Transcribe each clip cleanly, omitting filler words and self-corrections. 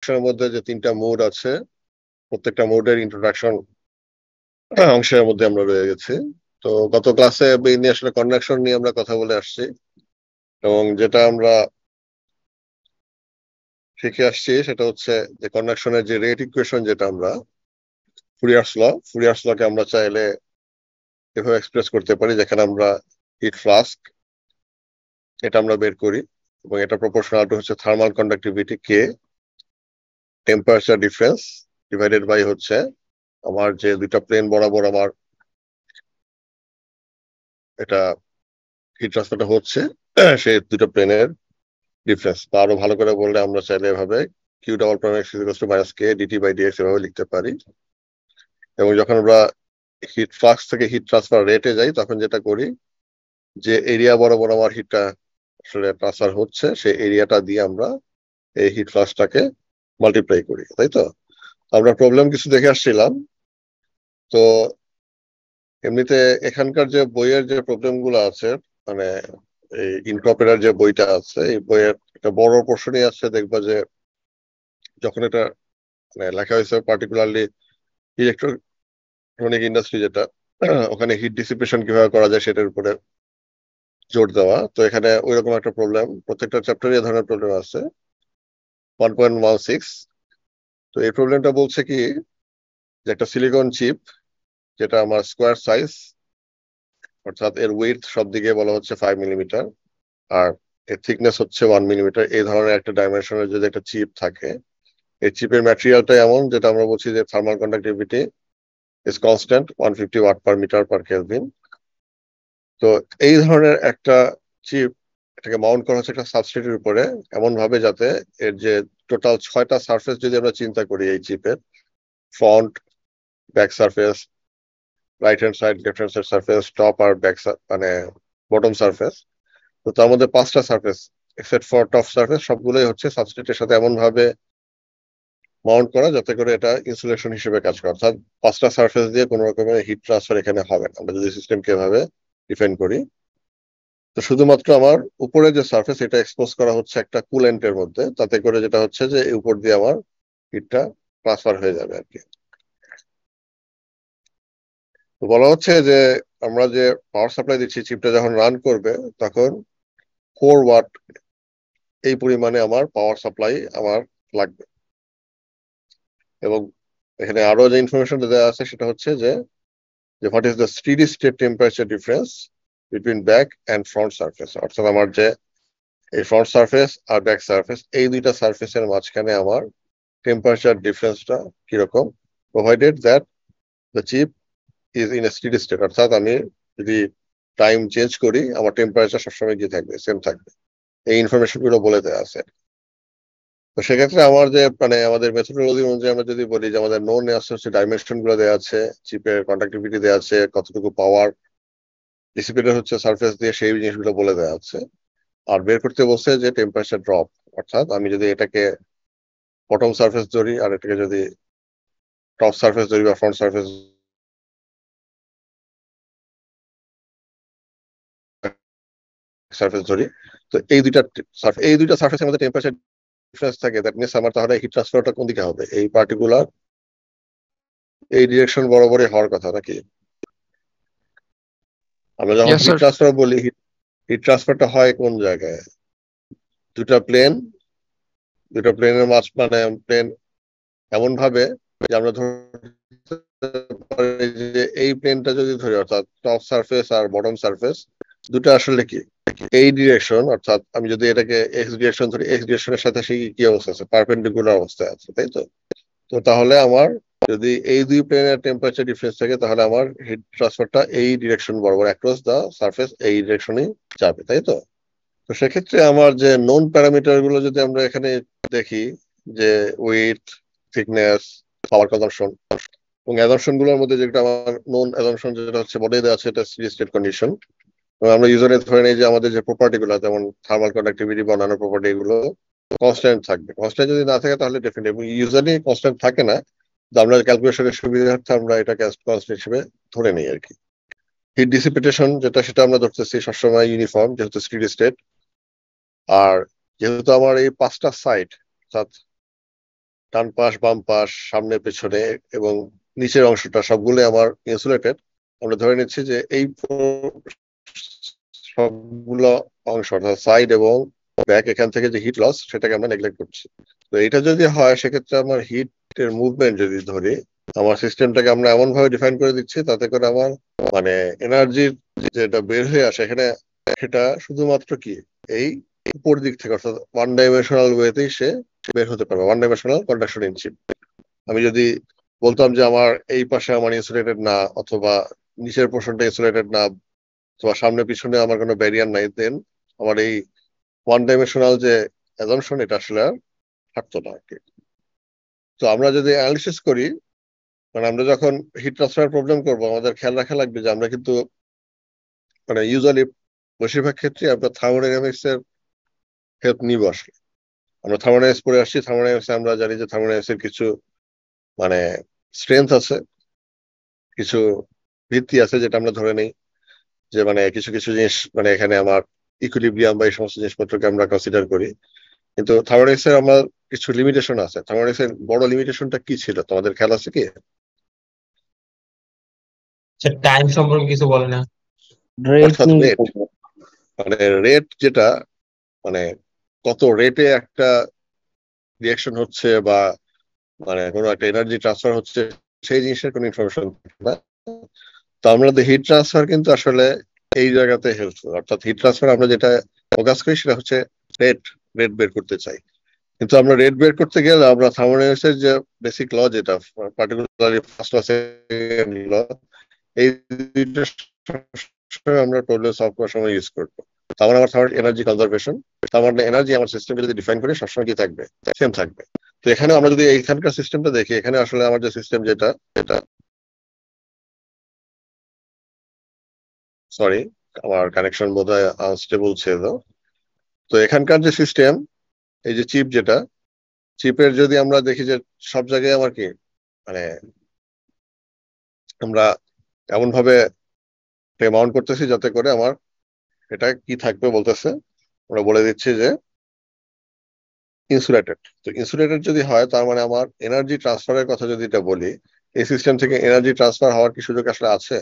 কন্ডাকশনের মধ্যে যে 3টা মোড আছে, প্রত্যেকটা মোডের ইন্ট্রোডাকশন অংশের মধ্যে আমরা রয়ে গেছি। তো গত ক্লাসে মেইনলি আসলে কন্ডাকশন নিয়ে আমরা কথা বলে আসছি, এবং যেটা আমরা শিখে আসছি সেটা হচ্ছে যে কন্ডাকশনের যে রেট ইকুয়েশন, যেটা আমরা ফুরিয়ার্স লকে আমরা চাইলে এভাবে এক্সপ্রেস করতে পারি, যেখানে আমরা হিট ফ্লাস্ক এটা আমরা বের করি, এবং এটা প্রপোর্শনাল টু হচ্ছে থার্মাল কন্ডাক্টিভিটি কে, টেম্পারেচার ডিফারেন্স ডিভাইডেড বাই হচ্ছে আমার যে দুইটা প্লেন বরাবর আমার এটা হিট ট্রান্সফারটা হচ্ছে, সেই দুটো প্লেনের ডিফারেন্স। বা আরো ভালো করে বললে আমরা চাইলে এভাবে Q double prime X equal to minus K DT by DX এভাবে লিখতে পারি। এবং যখন আমরা হিট ফ্লাক্স থেকে হিট ট্রান্সফার রেটে যাই, তখন যেটা করি যে এরিয়া বরাবর আমার হিটটা আসলে ট্রান্সফার হচ্ছে, সেই এরিয়াটা দিয়ে আমরা এই হিট ফ্লাক্সটাকে মাল্টিপ্লাই করি, তাই তো? আমরা প্রবলেম কিছু দেখে আসছিলাম। তো এমনিতে এখানকার যে বইয়ের যে প্রবলেম গুলো আছে, মানে এই ইনকর্পোরেটর যে বইটা আছে, এই বইয়ের একটা বড় পোর্শনই আছে, দেখবা যে যখন এটা মানে লেখা হয়েছে পার্টিকুলারলি ইলেকট্রনিক ইন্ডাস্ট্রি যেটা, ওখানে হিট ডিসিপেশন কিভাবে করা যায় সেটার উপরে জোর দেওয়া। তো এখানে ওইরকম একটা প্রবলেম, প্রত্যেকটা চ্যাপ্টারে এই ধরনের প্রবলেম আছে। 1.16, তো এই প্রবলেমটা বলছে কি যে একটা সিলিকন চিপ, যেটা আমার স্কোয়ার সাইজ, অর্থাৎ এর উইডথ সব দিকে বলা হচ্ছে 5 মিলিমিটার, আর এর থিকনেস হচ্ছে 1 মিলিমিটার, এই ধরনের একটা ডাইমেনশনের যদি একটা চিপ থাকে, এই চিপের ম্যাটেরিয়ালটা এমন যেটা আমরা বলছি যে thermal conductivity is constant 150 watt per metre per kelvin. তো এই ধরনের একটা চিপ, এটাকে মাউন্ট করা হচ্ছে একটা সাবস্ট্রেটের উপরে, এমন ভাবে যাতে এর যে টোটাল 6টা সারফেস যদি আমরা চিন্তা করি এই চিপের, front, back surface, right hand side, left hand side surface, top আর ব্যাক মানে বটম সারফেস, তো তার মধ্যে 5টা surface except for top surface সবগুলোই হচ্ছে সাবস্ট্রেটের সাথে এমন ভাবে মাউন্ট করা যাতে করে এটা ইনসুলেশন হিসেবে কাজ করে। অর্থাৎ 5টা সারফেস দিয়ে কোনো রকমের হিট ট্রান্সফার এখানে হবে না, আমরা যদি সিস্টেমকে এভাবে ডিফাইন করি। তো শুধুমাত্র আমার উপরে যে সারফেস, এটা এক্সপোজ করা হচ্ছে একটা কুলেন্টের মধ্যে, তাতে করে যেটা হচ্ছে যে এই উপর দিয়ে আমার হিটটা ট্রান্সফার হয়ে যাবে আর কি। তো বলা হচ্ছে যে আমরা যে পাওয়ার সাপ্লাই দিচ্ছি, চিপটা যখন রান করবে তখন 4 ওয়াট এই পরিমাণে আমার পাওয়ার সাপ্লাই আমার লাগবে। এবং এখানে আরো যে ইনফরমেশন দেওয়া আছে সেটা হচ্ছে যে what is the steady state temperature difference between back and front surface, অর্থাৎ আমার যে এই ফ্রন্ট সারফেস আর ব্যাক সারফেস, এই দুইটা সারফেসের মাঝখানে আমার টেম্পারেচার ডিফারেন্সটা কিরকম, provided that the chip is in a steady state, অর্থাৎ আমি যদি টাইম চেঞ্জ করি আমার টেম্পারেচার সবসময় কি থাকবে, সেম থাকবে। এই ইনফরমেশন গুলো বলে দেওয়া আছে। তো সেক্ষেত্রে আমার যে মানে আমাদের মেথোডোলজি অনুযায়ী আমরা যদি বলি যে আমাদের নোন হচ্ছে ডাইমেনশন গুলো দেওয়া আছে, চিপের কন্ডাক্টিভিটি দেওয়া আছে, কতটুকু পাওয়ার ডিসিপেটেড হচ্ছে সারফেস দিয়ে, সেই জিনিসগুলো বলে দেওয়া আছে। আর বের করতে বলছে যে টেম্পারেচার ড্রপ, অর্থাৎ আমি যদি এটাকে বটম সারফেস ধরি আর এটাকে যদি টপ সারফেস ধরি বা ফ্রন্ট সারফেস সারফেস ধরি, তো এই দুইটা সারফেসের মধ্যে টেম্পারেচার ডিফারেন্স থাকে, দ্যাট মিনস আমার তাহলে হিট ট্রান্সফারটা কোন দিকে হবে, এই পার্টিকুলার এই ডিরেকশন বরাবরই হওয়ার কথা নাকি? আমরা যখন Yes, হিট sir. ট্রান্সফার বলি, হিট ট্রান্সফারটা হয় কোন জায়গায়? দুটা প্লেন, দুটো প্লেনের মাঝ মানে প্লেন এমন ভাবে যে আমরা ধরতে পারি যে এই প্লেনটা যদি ধরি, অর্থাৎ টপ সারফেস আর বটম সারফেস দুটো আসলে কি এই ডিরেকশন, অর্থাৎ আমি যদি এটাকে এক্স ডিরেকশন ধরি, এক্স ডিরেকশনের সাথে সেই কি অবস্থা আছে, পারপেন্ডিকুলার অবস্থায় আছে, তাই তো? তো তাহলে আমার যদি এই দুই প্লেনের টেম্পারেচার ডিফারেন্স থাকে, তাহলে আমার হিট ট্রান্সফারটা এই ডিরেকশন বরাবর অ্যাক্রস দা সারফেস এই ডিরেকশনই যাবে, তাই তো? তো সেক্ষেত্রে আমার যে নোন প্যারামিটার গুলো যদি আমরা এখানে দেখি, যে উইথ, থিকনেস, পাওয়ার কনজাম্পশন, এবং অ্যাজাম্পশন গুলোর মধ্যে যেটা আমার নোন অ্যাজাম্পশন যেটা হচ্ছে বলে দেওয়া আছে, এটা স্টেডি স্টেট কন্ডিশন। এবং আমরা ইউজারে ধরে নিই যে আমাদের যে প্রপার্টি গুলো, যেমন থার্মাল কন্ডাক্টিভিটি বা অন্যান্য প্রপার্টি গুলো কনস্ট্যান্ট থাকবে। কনস্ট্যান্ট যদি না থাকে তাহলে ডেফিনেটলি, এবং ইউজারলি কনস্ট্যান্ট থাকে না, আমরা ক্যালকুলেশনের সুবিধার্থে আমরা এটাকে কনস্ট্যান্ট হিসেবে ধরে নিই আর কি। হিট ডিসিপিটেশন যেটা, সেটা আমরা ধরতেছি সবসময় ইউনিফর্ম, যেহেতু স্টেডি স্টেট। আর যেহেতু আমার এই 5টা সাইড, অর্থাৎ ডান পাশ বাম পাশ সামনে পেছনে এবং নিচের অংশটা সবগুলো আমার ইনসুলেটেড, আমরা ধরে নিচ্ছি যে এই সবগুলো অংশ অর্থাৎ সাইড এবং ব্যাক এখান থেকে যে হিট লস সেটাকে আমরা নেগলেক্ট করছি। তো এটা যদি হয় সেক্ষেত্রে আমার হিটের মুভমেন্ট যদি ধরি, আমার সিস্টেমটাকে আমরা এমন ভাবে ডিফাইন করে দিচ্ছি তাতে করে আমার মানে এনার্জির যেটা বের হয়ে আসে এখানে সেটা শুধুমাত্র কি এই উপর দিক থেকে অর্থাৎ ওয়ান ডাইমেনশনাল ওয়েতেই সে বের হতে পারবে, one dimensional conduction in chip. আমি যদি বলতাম যে আমার এই পাশে আমার ইনসুলেটেড না অথবা নিচের পোর্শনটা ইনসুলেটেড না অথবা সামনে পিছনে আমার কোনো ব্যারিয়ার নাই, দেন আমার এই ওয়ান ডাইমেনশনাল যে অ্যাজাম্পশন এটা আসলে আর থাকতো না আর কি। তো আমরা যদি অ্যানালিসিস করি, মানে আমরা যখন হিট ট্রান্সফার প্রবলেম করবো আমাদের খেয়াল রাখা লাগবে যে আমরা কিন্তু মানে ইউজুয়ালি বেশিরভাগ ক্ষেত্রে আমরা থার্মোডাইনামিক্স এর হেল্প নিব আসলে। আমরা থার্মোডাইনামিক্স পড়ে আসছি, থার্মোডাইনামিক্স আমরা জানি যে থার্মোডাইনামিক্স এর কিছু মানে স্ট্রেংথ আছে, কিছু ভিত্তি আছে যেটা আমরা ধরে নেই যে মানে কিছু কিছু জিনিস মানে এখানে আমার ইকুইলিব্রিয়াম বা এই সমস্ত জিনিসপত্রকে আমরা কনসিডার করি। কিন্তু থার্মোডাইনামিক্স এর আমার কিছু লিমিটেশন আছে। থার্মোডাইনামিক্স এর বড় লিমিটেশনটা কি ছিল তোমাদের খেয়াল আছে কি? টাইম সম্পর্কে কিছু বলে না। রেট অর্থাৎ নিয়ে রেট, মানে রেট যেটা মানে কত রেটে একটা রিয়াকশন হচ্ছে বা মানে কোনো একটা এনার্জি ট্রান্সফার হচ্ছে সেই জিনিসের কোনো ইনফরমেশন না। তো আমরা হিট ট্রান্সফার কিন্তু আসলে এই জায়গাতে হেল্পফুল, অর্থাৎ হিট ট্রান্সফার আমরা যেটা ফোকাস করি সেটা হচ্ছে রেট, রেট বের করতে চাই। কিন্তু আমরা রেট বের করতে গেলে আমরা থার্মোডাইনামিক্স এর যে বেসিক ল যেটা particularly first law second law, এই দুইটা সবসময় আমরা প্রবলেম সলভ করার সময় ইউজ করবো। তার মানে আমার থার্ড এনার্জি কনজারভেশন, তার মানে এনার্জি আমার সিস্টেমকে যদি ডিফাইন করি সবসময় কি থাকবে, সেম থাকবে। তো এখানে আমরা যদি এইখানকার সিস্টেমটা দেখি, এখানে আসলে আমার যে সিস্টেম যেটা এটা সরি আমার কানেকশন বোধহয় আনস্টেবল ছিল। তো এখানকার যে সিস্টেম, এই যে চিপ যেটা, চিপের যদি আমরা দেখি যে সব জায়গায় আমার কি মানে আমরা এমন ভাবে মাউন্ট করতেছি যাতে করে আমার এটা কি থাকবে বলতেছে, আমরা বলে দিচ্ছি যে ইনসুলেটেড। তো ইনসুলেটেড যদি হয় তার মানে আমার এনার্জি ট্রান্সফারের কথা যদি এটা বলি, এই সিস্টেম থেকে এনার্জি ট্রান্সফার হওয়ার কি সুযোগ আসলে আছে?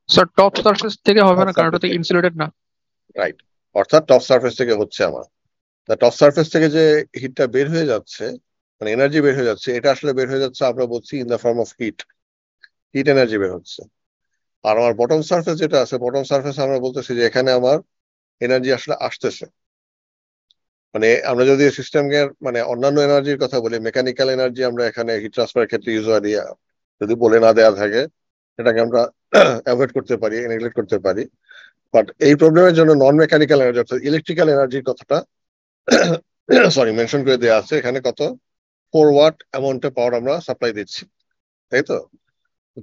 স্যার টপ সারফেস থেকে হবে না, কারণ ওটা তো ইনসুলেটেড না। রাইট, অর্থাৎ টপ সারফেস থেকে হচ্ছে আমার। তা টপ সারফেস থেকে যে হিটটা বের হয়ে যাচ্ছে মানে এনার্জি বের হয়ে যাচ্ছে, এটা আসলে বের হয়ে যাচ্ছে আমরা বলছি in the form of heat, hit energy বের হচ্ছে। আর আমার বটম সারফেস যেটা আছে, বটম সারফেস আমরা বলতেছি যে এখানে আমার এনার্জি আসলে আসতেছে। মানে আমরা যদি সিস্টেমের মানে অন্যান্য এনার্জির কথা বলি, মেকানিক্যাল এনার্জি আমরা এখানে হিট ট্রান্সফারের ক্ষেত্রে ইউজুয়ালি যদি বলে না দেওয়া থাকে সেটাকে আমরা অ্যাভয়েড করতে পারি, নেগলেক্ট করতে পারি। বাট এই প্রবলেমের জন্য নন মেকানিক্যাল এনার্জি অর্থাৎ ইলেকট্রিক্যাল এনার্জির কথাটা সরি মেনশন করে দেওয়া আছে এখানে। কত 4 ওয়াট অ্যামাউন্টে পাওয়ার আমরা সাপ্লাই দিচ্ছি, তাই তো?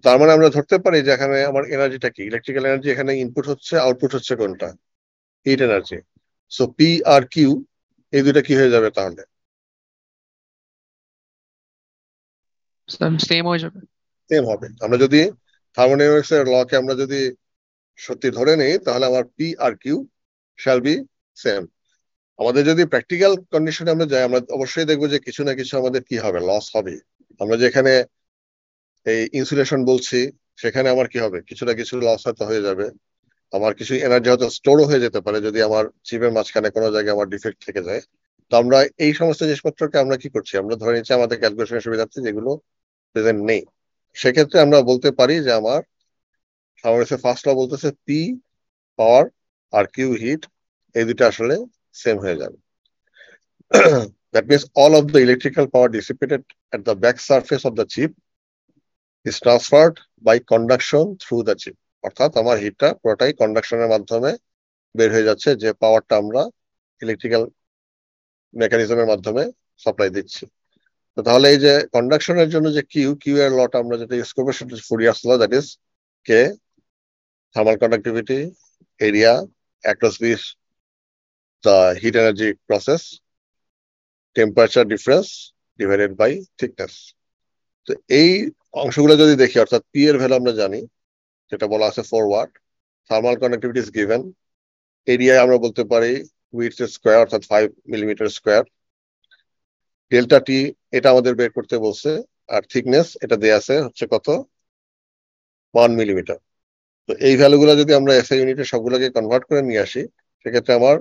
তার মানে আমরা ধরতে পারি যে এখানে আমার এনার্জিটা কি, ইলেকট্রিক্যাল এনার্জি এখানে ইনপুট হচ্ছে, আউটপুট হচ্ছে কোনটা, হিট এনার্জি। সো পি আর কিউ এই দুইটা কি হয়ে যাবে তাহলে? সেম হয়ে যাবে। সেম হবে। আমরা যদি থার্মোডাইনামিক্স এর লকে আমরা যদি সত্যি ধরে নেই তাহলে আমার পি আর কিউ শ্যাল বি সেম। আমাদের যদি প্র্যাকটিক্যাল কন্ডিশনে আমরা যাই আমরা অবশ্যই দেখবো যে কিছু না কিছু আমাদের কি হবে, লস হবে। আমরা যেখানে এই ইনসুলেশন বলছি সেখানে আমার কি হবে, কিছু না কিছু লস হয়তো হয়ে যাবে। আমার কিছু এনার্জি হয়তো স্টোরও হয়ে যেতে পারে যদি আমার চিপের মাঝখানে কোনো জায়গায় আমার ডিফেক্ট থেকে যায়। তো আমরা এই সমস্ত জিনিসপত্রকে আমরা কি করছি, আমরা ধরে নিচ্ছি আমাদের ক্যালকুলেশনের সুবিধার্থে যেগুলো প্রেজেন্ট নেই। সেক্ষেত্রে আমরা বলতে পারি যে আমার ফার্স্ট ল বলতেছে পি পাওয়ার আর কিউ হিট এই দুটো আসলে সেম হয়ে যাবে। That means all of the electrical power dissipated at the back surface of the chip is transferred by conduction through the chip. অর্থাৎ আমার হিটটা পুরোটাই কন্ডাকশনের মাধ্যমে বের হয়ে যাচ্ছে, যে পাওয়ারটা আমরা ইলেকট্রিক্যাল মেকানিজমের মাধ্যমে সাপ্লাই দিচ্ছি। তো তাহলে এই যে কন্ডাকশনের জন্য যে কিউ, কিউ এর লটা আমরা যেটা ইউজ করবো সেটা Fourier's law, that is K thermal conductivity area across which the heat energy process temperature difference divided by thickness. তো এই অংশগুলো যদি দেখি, অর্থাৎ পি এর ভ্যালু আমরা জানি যেটা বলা আছে 4 watt, thermal conductivity is given, area আমরা বলতে পারি উইডথ স্কোয়ার অর্থাৎ 5 মিলিমিটার স্কোয়ার। ডেল্টা টি এটা আমাদের বের করতে বলছে, আর থিকনেস এটা দেয়া আছে হচ্ছে কত, 1 মিলিমিটার। তো এই ভ্যালুগুলো যদি আমরা এসআই ইউনিটে সবগুলোকে কনভার্ট করে নিয়ে আসি, সেক্ষেত্রে আমার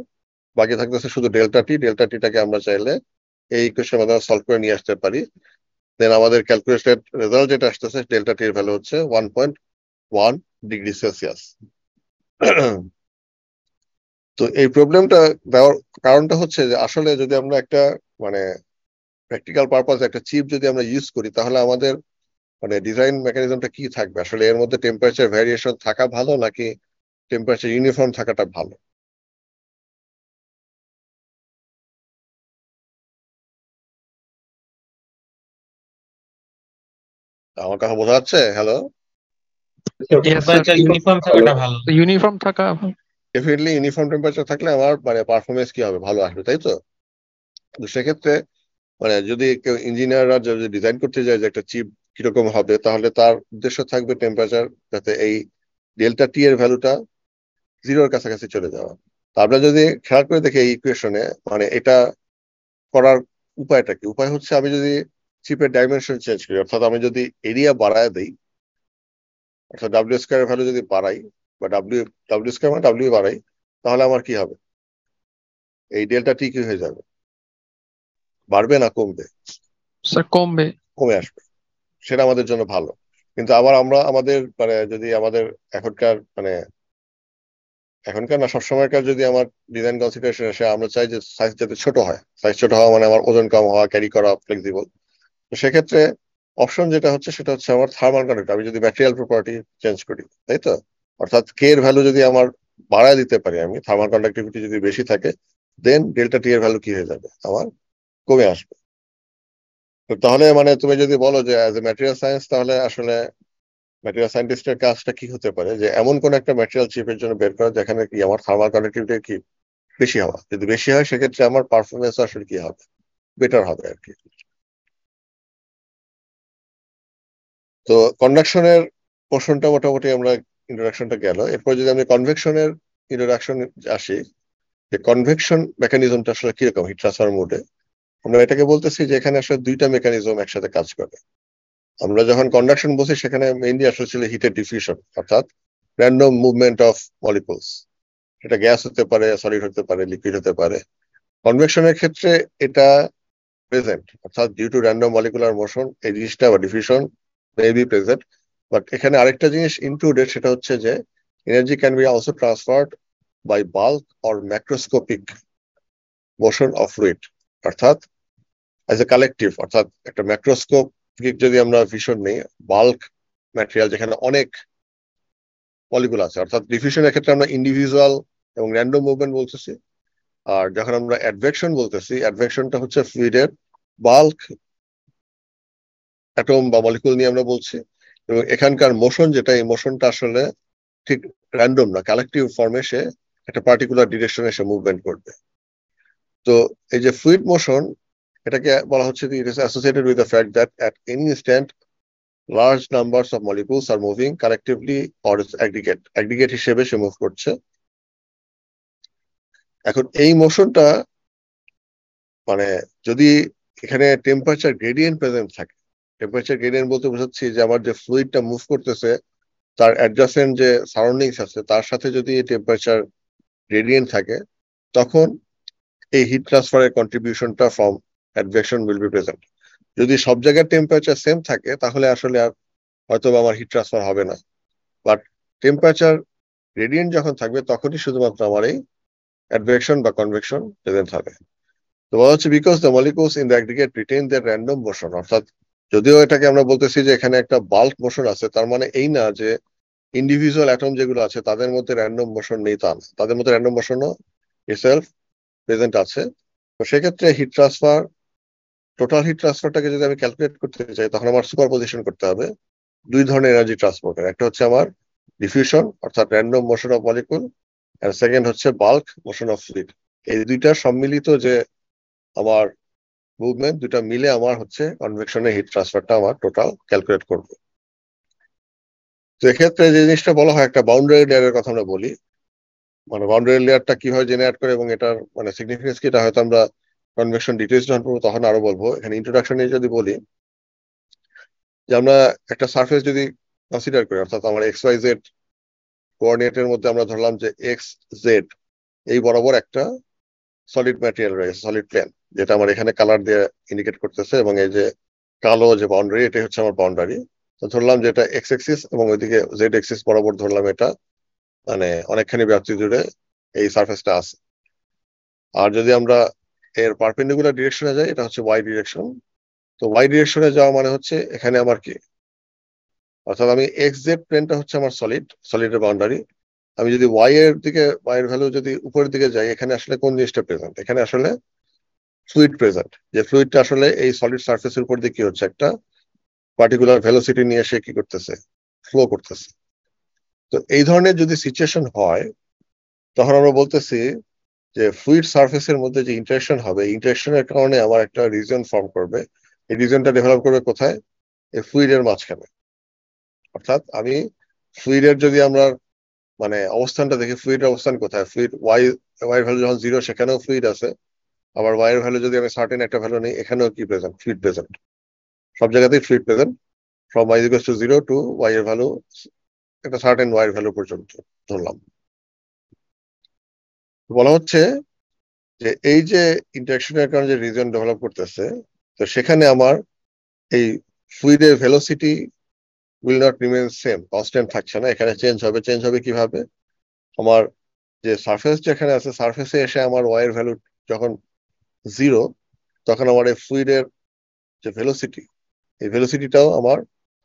বাকি থাকতেছে শুধু ডেল্টা টি। ডেল্টা টিটাকে আমরা চাইলে এই ইকুয়েশনের মাধ্যমে সলভ করে নিয়ে আসতে পারি। দেন আমাদের ক্যালকুলেটেড রেজাল্ট যেটা আসতেছে, ডেল্টা টির ভ্যালু হচ্ছে 1.1 ডিগ্রি সেলসিয়াস। তো এই প্রবলেমটা দেওয়ার কারণটা হচ্ছে যে আসলে যদি আমরা একটা মানে প্র্যাকটিক্যাল পারপাস একটা চিপ যদি আমরা ইউজ করি, তাহলে আমাদের মানে ডিজাইন মেকানিজমটা কি থাকবে, আসলে এর মধ্যে টেম্পারেচার ভ্যারিয়েশন থাকা ভালো নাকি টেম্পারেচার ইউনিফর্ম থাকাটা ভালো? আমার কথা বোঝা যাচ্ছে? হ্যালো? টেম্পারেচার ইউনিফর্ম থাকাটা ভালো। ইউনিফর্ম থাকা ডেফিনেটলি ইউনিফর্ম টেম্পারেচার থাকলে আমার মানে পারফরমেন্স কি হবে, ভালো আসবে, তাই তো? তো সেক্ষেত্রে মানে যদি কেউ ইঞ্জিনিয়াররা যদি ডিজাইন করতে যায় যে একটা চিপ কিরকম হবে, তাহলে তার উদ্দেশ্য থাকবে টেম্পারেচার যাতে এই ডেল্টা টি এর ভ্যালুটা জিরোর কাছাকাছি চলে যাওয়া। তো আমরা যদি খেয়াল করে দেখি এই ইকুয়েশনে, মানে এটা করার উপায়টা কি? উপায় হচ্ছে আমি যদি চিপের ডাইমেনশন চেঞ্জ করি, অর্থাৎ আমি যদি এরিয়া বাড়ায় দিই, অর্থাৎ ডাব্লিউ স্কোয়ার ভ্যালু যদি বাড়াই বা ডাব্লিউ স্কোয়ার মানে ডাব্লিউ বাড়াই, তাহলে আমার কি হবে, এই ডেল্টা টি কি হয়ে যাবে, বাড়বে না কমবে? স্যার কমবে। কমে আসবে, সেটা আমাদের জন্য ভালো। কিন্তু আবার আমরা আমাদের মানে যদি আমাদের এখনকার না সবসময়কার যদি আমার ডিজাইন কনসিডারেশন আসে, আমরা চাই যে সাইজ যাতে ছোট হয়। সাইজ ছোট হওয়া মানে আমার ওজন কম হওয়া, ক্যারি করা ফ্লেক্সিবল। তো সেক্ষেত্রে অপশন যেটা হচ্ছে সেটা হচ্ছে আমার থার্মাল কন্ডাক্টিভিটি। আমি যদি ম্যাটেরিয়াল প্রপার্টি চেঞ্জ করি, তাই তো, অর্থাৎ কে এর ভ্যালু যদি আমার বাড়ায় দিতে পারি, আমি থার্মাল কন্ডাক্টিভিটি যদি বেশি থাকে, দেন ডেল্টা টি এর ভ্যালু কি হয়ে যাবে, আমার কমে আসবে। তো তাহলে মানে তুমি যদি বলো যে অ্যাজ এ ম্যাটেরিয়াল সায়েন্স, তাহলে আসলে ম্যাটেরিয়াল সায়েন্টিস্টের কাজটা কি হতে পারে, যে এমন কোন একটা ম্যাটেরিয়াল চিপের জন্য বের করা যেখানে কি আমার থার্মাল কন্ডাক্টিভিটি কি বেশি হওয়া। যদি বেশি হয় সেক্ষেত্রে আমার পারফরমেন্স আসলে কি হবে, বেটার হবে আর কি। তো কন্ডাকশনের পোর্শনটা মোটামুটি আমরা ইন্ট্রোডাকশনটা গেল। এরপর যদি আমি কনভেকশনের ইন্ট্রোডাকশন আসি, যে কনভেকশন মেকানিজমটা আসলে কিরকম হিট ট্রান্সফার মোডে, আমরা এটাকে বলতেছি যে এখানে আসলে দুইটা মেকানিজম একসাথে কাজ করে। আমরা যখন কন্ডাকশন বলছি সেখানে মেইনলি আসলে ছিল হিটের ডিফিউশন, অর্থাৎ র্যান্ডম মুভমেন্ট অফ মলিকুলস। এটা গ্যাস হতে পারে, সলিড হতে পারে, লিকুইড হতে পারে। কনভেকশনের ক্ষেত্রে এটা প্রেজেন্ট, অর্থাৎ due to random molecular motion এই জিনিসটা বা diffusion may be present. But এখানে আরেকটা জিনিস ইনক্লুডেড, সেটা হচ্ছে যে energy can be also transferred by bulk or macroscopic motion of fluid, অর্থাৎ অ্যাজ এ কালেকটিভ, অর্থাৎ একটা ম্যাক্রোস্কোপিক যদি আমরা ভিশন নেই, বাল্ক ম্যাটেরিয়াল যেখানে অনেক মলিকুল আছে, অর্থাৎ ডিফিউশনের ক্ষেত্রে আমরা ইন্ডিভিজুয়াল এবং র্যান্ডম মুভমেন্ট বলতেছি। আর যখন আমরা অ্যাডভেকশন বলতেছি, অ্যাডভেকশনটা হচ্ছে ফ্লুইডের বাল্ক অ্যাটম বা মলিকুল নিয়ে আমরা বলছি। এবং এখানকার মোশন যেটা, এই মোশনটা আসলে ঠিক র্যান্ডম না, কালেকটিভ ফর্মে সে একটা পার্টিকুলার ডিরেকশনে সে মুভমেন্ট করবে। তো এই যে ফ্লুইড মোশন, এটাকে বলা হচ্ছে it is associated with the fact that at any instant large numbers of molecules are moving collectively or aggregate হিসেবে সে মুভ করছে। এখন এই মোশনটা মানে যদি এখানে টেম্পারেচার গ্রেডিয়েন্ট প্রেজেন্ট থাকে, টেম্পারেচার গ্রেডিয়েন্ট বলতে বোঝাচ্ছি যে আমার যে ফ্লুইডটা মুভ করতেছে তার অ্যাডজাসেন্ট যে সারাউন্ডিংস আছে তার সাথে যদি টেম্পারেচার গ্রেডিয়েন্ট থাকে, তখন এই হিট ট্রান্সফারের কন্ট্রিবিউশনটা from advection will be present. যদি সব জায়গায় টেম্পারেচার সেম থাকে, তাহলে আসলে আর হয়তো আমার হিট ট্রান্সফার হবে না। বাট টেম্পারেচার গ্রেডিয়েন্ট যখন থাকবে, তখনই শুধুমাত্র আমার এই অ্যাডভেকশন বা কনভেকশন প্রেজেন্ট হবে। তো বলা হচ্ছে because the molecules in the aggregate retain the random motion, অর্থাৎ যদিও এটাকে আমরা বলতেছি যে এখানে একটা বাল্ক মোশন আছে, তার মানে এই না যে ইন্ডিভিজুয়াল অ্যাটম যেগুলো আছে তাদের মধ্যে র্যান্ডম মোশন নেই, তা না, তাদের মধ্যে র্যান্ডম মোশনও ইটসেলফ প্রেজেন্ট আছে। তো সেক্ষেত্রে হিট ট্রান্সফার, টোটাল হিট ট্রান্সফারটাকে যদি আমি ক্যালকুলেট করতে চাই, তখন আমার সুপার পজিশন করতে হবে দুই ধরনের এনার্জি ট্রান্সপোর্টের। একটা হচ্ছে আমার ডিফিউশন অর্থাৎ র্যান্ডম মোশন অফ মলিকুল, আর সেকেন্ড হচ্ছে বাল্ক মোশন অফ ফ্লুইড। এই দুইটা সম্মিলিত যে আমার মুভমেন্ট, দুটা মিলে আমার হচ্ছে কনভেকশনের হিট ট্রান্সফারটা আমার টোটাল ক্যালকুলেট করবে। তো এক্ষেত্রে যে জিনিসটা বলা হয়, একটা বাউন্ডারি লেয়ারের কথা আমরা বলি, মানে বাউন্ডারি লেয়ারটা কিভাবে জেনারেট করে এবং এটার মানে সিগনিফিকেন্স কি, এটা হয়তো আমরা কনভেকশন ডিটেইলস যখন পড়বো তখন আরো বলবো। এখানে ইন্ট্রোডাকশনে যদি বলি যে আমরা একটা সারফেস যদি কনসিডার করি, অর্থাৎ আমার এক্স ওয়াই জেড কোঅর্ডিনেটের মধ্যে আমরা ধরলাম যে এক্স জেড এই বরাবর একটা সলিড ম্যাটেরিয়াল রয়েছে, সলিড প্লেন, যেটা আমার এখানে কালার দিয়ে ইন্ডিকেট করতেছে, এবং এই যে কালো যে বাউন্ডারি, এটাই হচ্ছে আমার বাউন্ডারি। তো ধরলাম যে এটা এক্স এক্সিস এবং ওইদিকে জেড এক্সিস বরাবর ধরলাম এটা মানে অনেকখানি ব্যাপ্তি জুড়ে এই সারফেসটা আছে। আর যদি আমরা এর পারপেন্ডিকুলার ডিরেকশনে যাই, এটা হচ্ছে ওয়াই ডিরেকশন। তো ওয়াই ডিরেকশনে যাওয়া মানে হচ্ছে এখানে আমার কি, অর্থাৎ আমি এক্স জেড প্লেনটা হচ্ছে আমার সলিডের বাউন্ডারি। আমি যদি ওয়াই এর ভ্যালু যদি উপরের দিকে যাই, এখানে আসলে কোন জিনিসটা প্রেজেন্ট, এখানে আসলে ফ্লুইড প্রেজেন্ট। যে ফ্লুইডটা আসলে এই সলিড সারফেসের উপর দিয়ে কি হচ্ছে, একটা পার্টিকুলার ভেলোসিটি নিয়ে সে কি করতেছে, ফ্লো করতেছে। তো এই ধরনের যদি সিচুয়েশন হয়, তখন আমরা বলতেছি যে ফ্লুইড সারফেসের মধ্যে যে ইন্টারেকশন হবে, ইন্টারেকশনের কারণে আমার একটা রিজন ফর্ম করবে। এই রিজনটা ডেভেলপ করবে কোথায়, এই ফ্লুইডের মাঝখানে। অর্থাৎ আমি ফ্লুইডের যদি আমরা মানে অবস্থানটা দেখি, ফ্লুইডের অবস্থান কোথায়, ফ্লুইড ওয়াই ভ্যালু যখন 0 সেখানেও ফ্লুইড আছে। আবার ওয়াই এর ভ্যালু যদি আমি সার্টেন একটা ভ্যালু নিই, এখানেও কি প্রেজেন্ট, ফ্লুইড প্রেজেন্ট। সব জায়গাতেই fluid present, from y equals to 0 to Y এর ভ্যালু একটা সার্টেন ওয়াই এর ভ্যালু পর্যন্ত ধরলাম। বলা হচ্ছে যে এই যে ইন্টারেকশনের কারণে যে রিজন ডেভেলপ করতেছে, তো সেখানে আমার এই ফ্লুইডের velocity will not remain same, constant থাকছে না, এখানে চেঞ্জ হবে কিভাবে, আমার যে সারফেস যেখানে আছে, সারফেসে এসে আমার ওয়াই এর ভ্যালু যখন 0, তখন আমার এই ফ্লুইডের যে ভেলোসিটি, এই ভেলোসিটিটাও আমার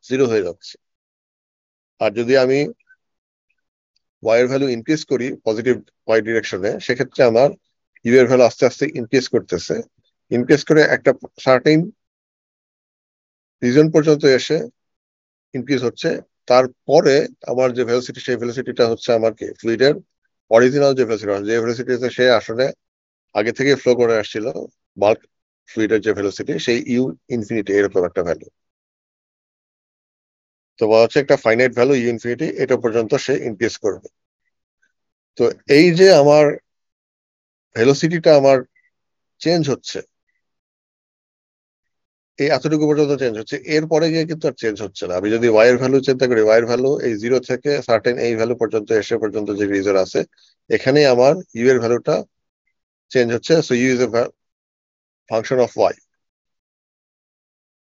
0 হয়ে যাচ্ছে। আর যদি আমি ওয়াই এর ভ্যালু ইনক্রিজ করি পজিটিভ ওয়াই ডিরেকশনে, সেক্ষেত্রে আমার ইউ এর ভ্যালু আস্তে আস্তে ইনক্রিজ করতেছে, ইনক্রিজ করে একটা সার্টেন রিজন পর্যন্ত এসে ইনক্রিজ হচ্ছে। তারপরে আমার যে ভেলোসিটি, সেই ভেলোসিটিটা হচ্ছে আমার কি, ফ্লুইডের অরিজিনাল যে ভেলোসিটি, যে ভেলোসিটিতে সে আসলে আগে থেকে ফ্লো করে আসছিল, বাল্ক ফ্লুইডের যে ভেলোসিটি, সেই ইউ ইনফিনিটি এরকম একটা ভ্যালু। তো বলা হচ্ছে একটা ফাইনাইট ভ্যালু ইউ ইনফিনিটি, এটা পর্যন্ত সে ইনক্রিজ করবে। তো এই যে আমার ভেলোসিটিটা আমার চেঞ্জ হচ্ছে, এই এতটুকু পর্যন্ত চেঞ্জ হচ্ছে, এরপরে গিয়ে কিন্তু আর চেঞ্জ হচ্ছে না। আমি যদি ওয়াই এর ভ্যালু চিন্তা করি, ওয়াই এর ভ্যালু এই 0 থেকে সার্টেন এই ভ্যালু পর্যন্ত এসে পর্যন্ত যে রিজন আছে, এখানেই আমার ইউ এর ভ্যালুটা চেঞ্জ হচ্ছে। So U is a function of Y.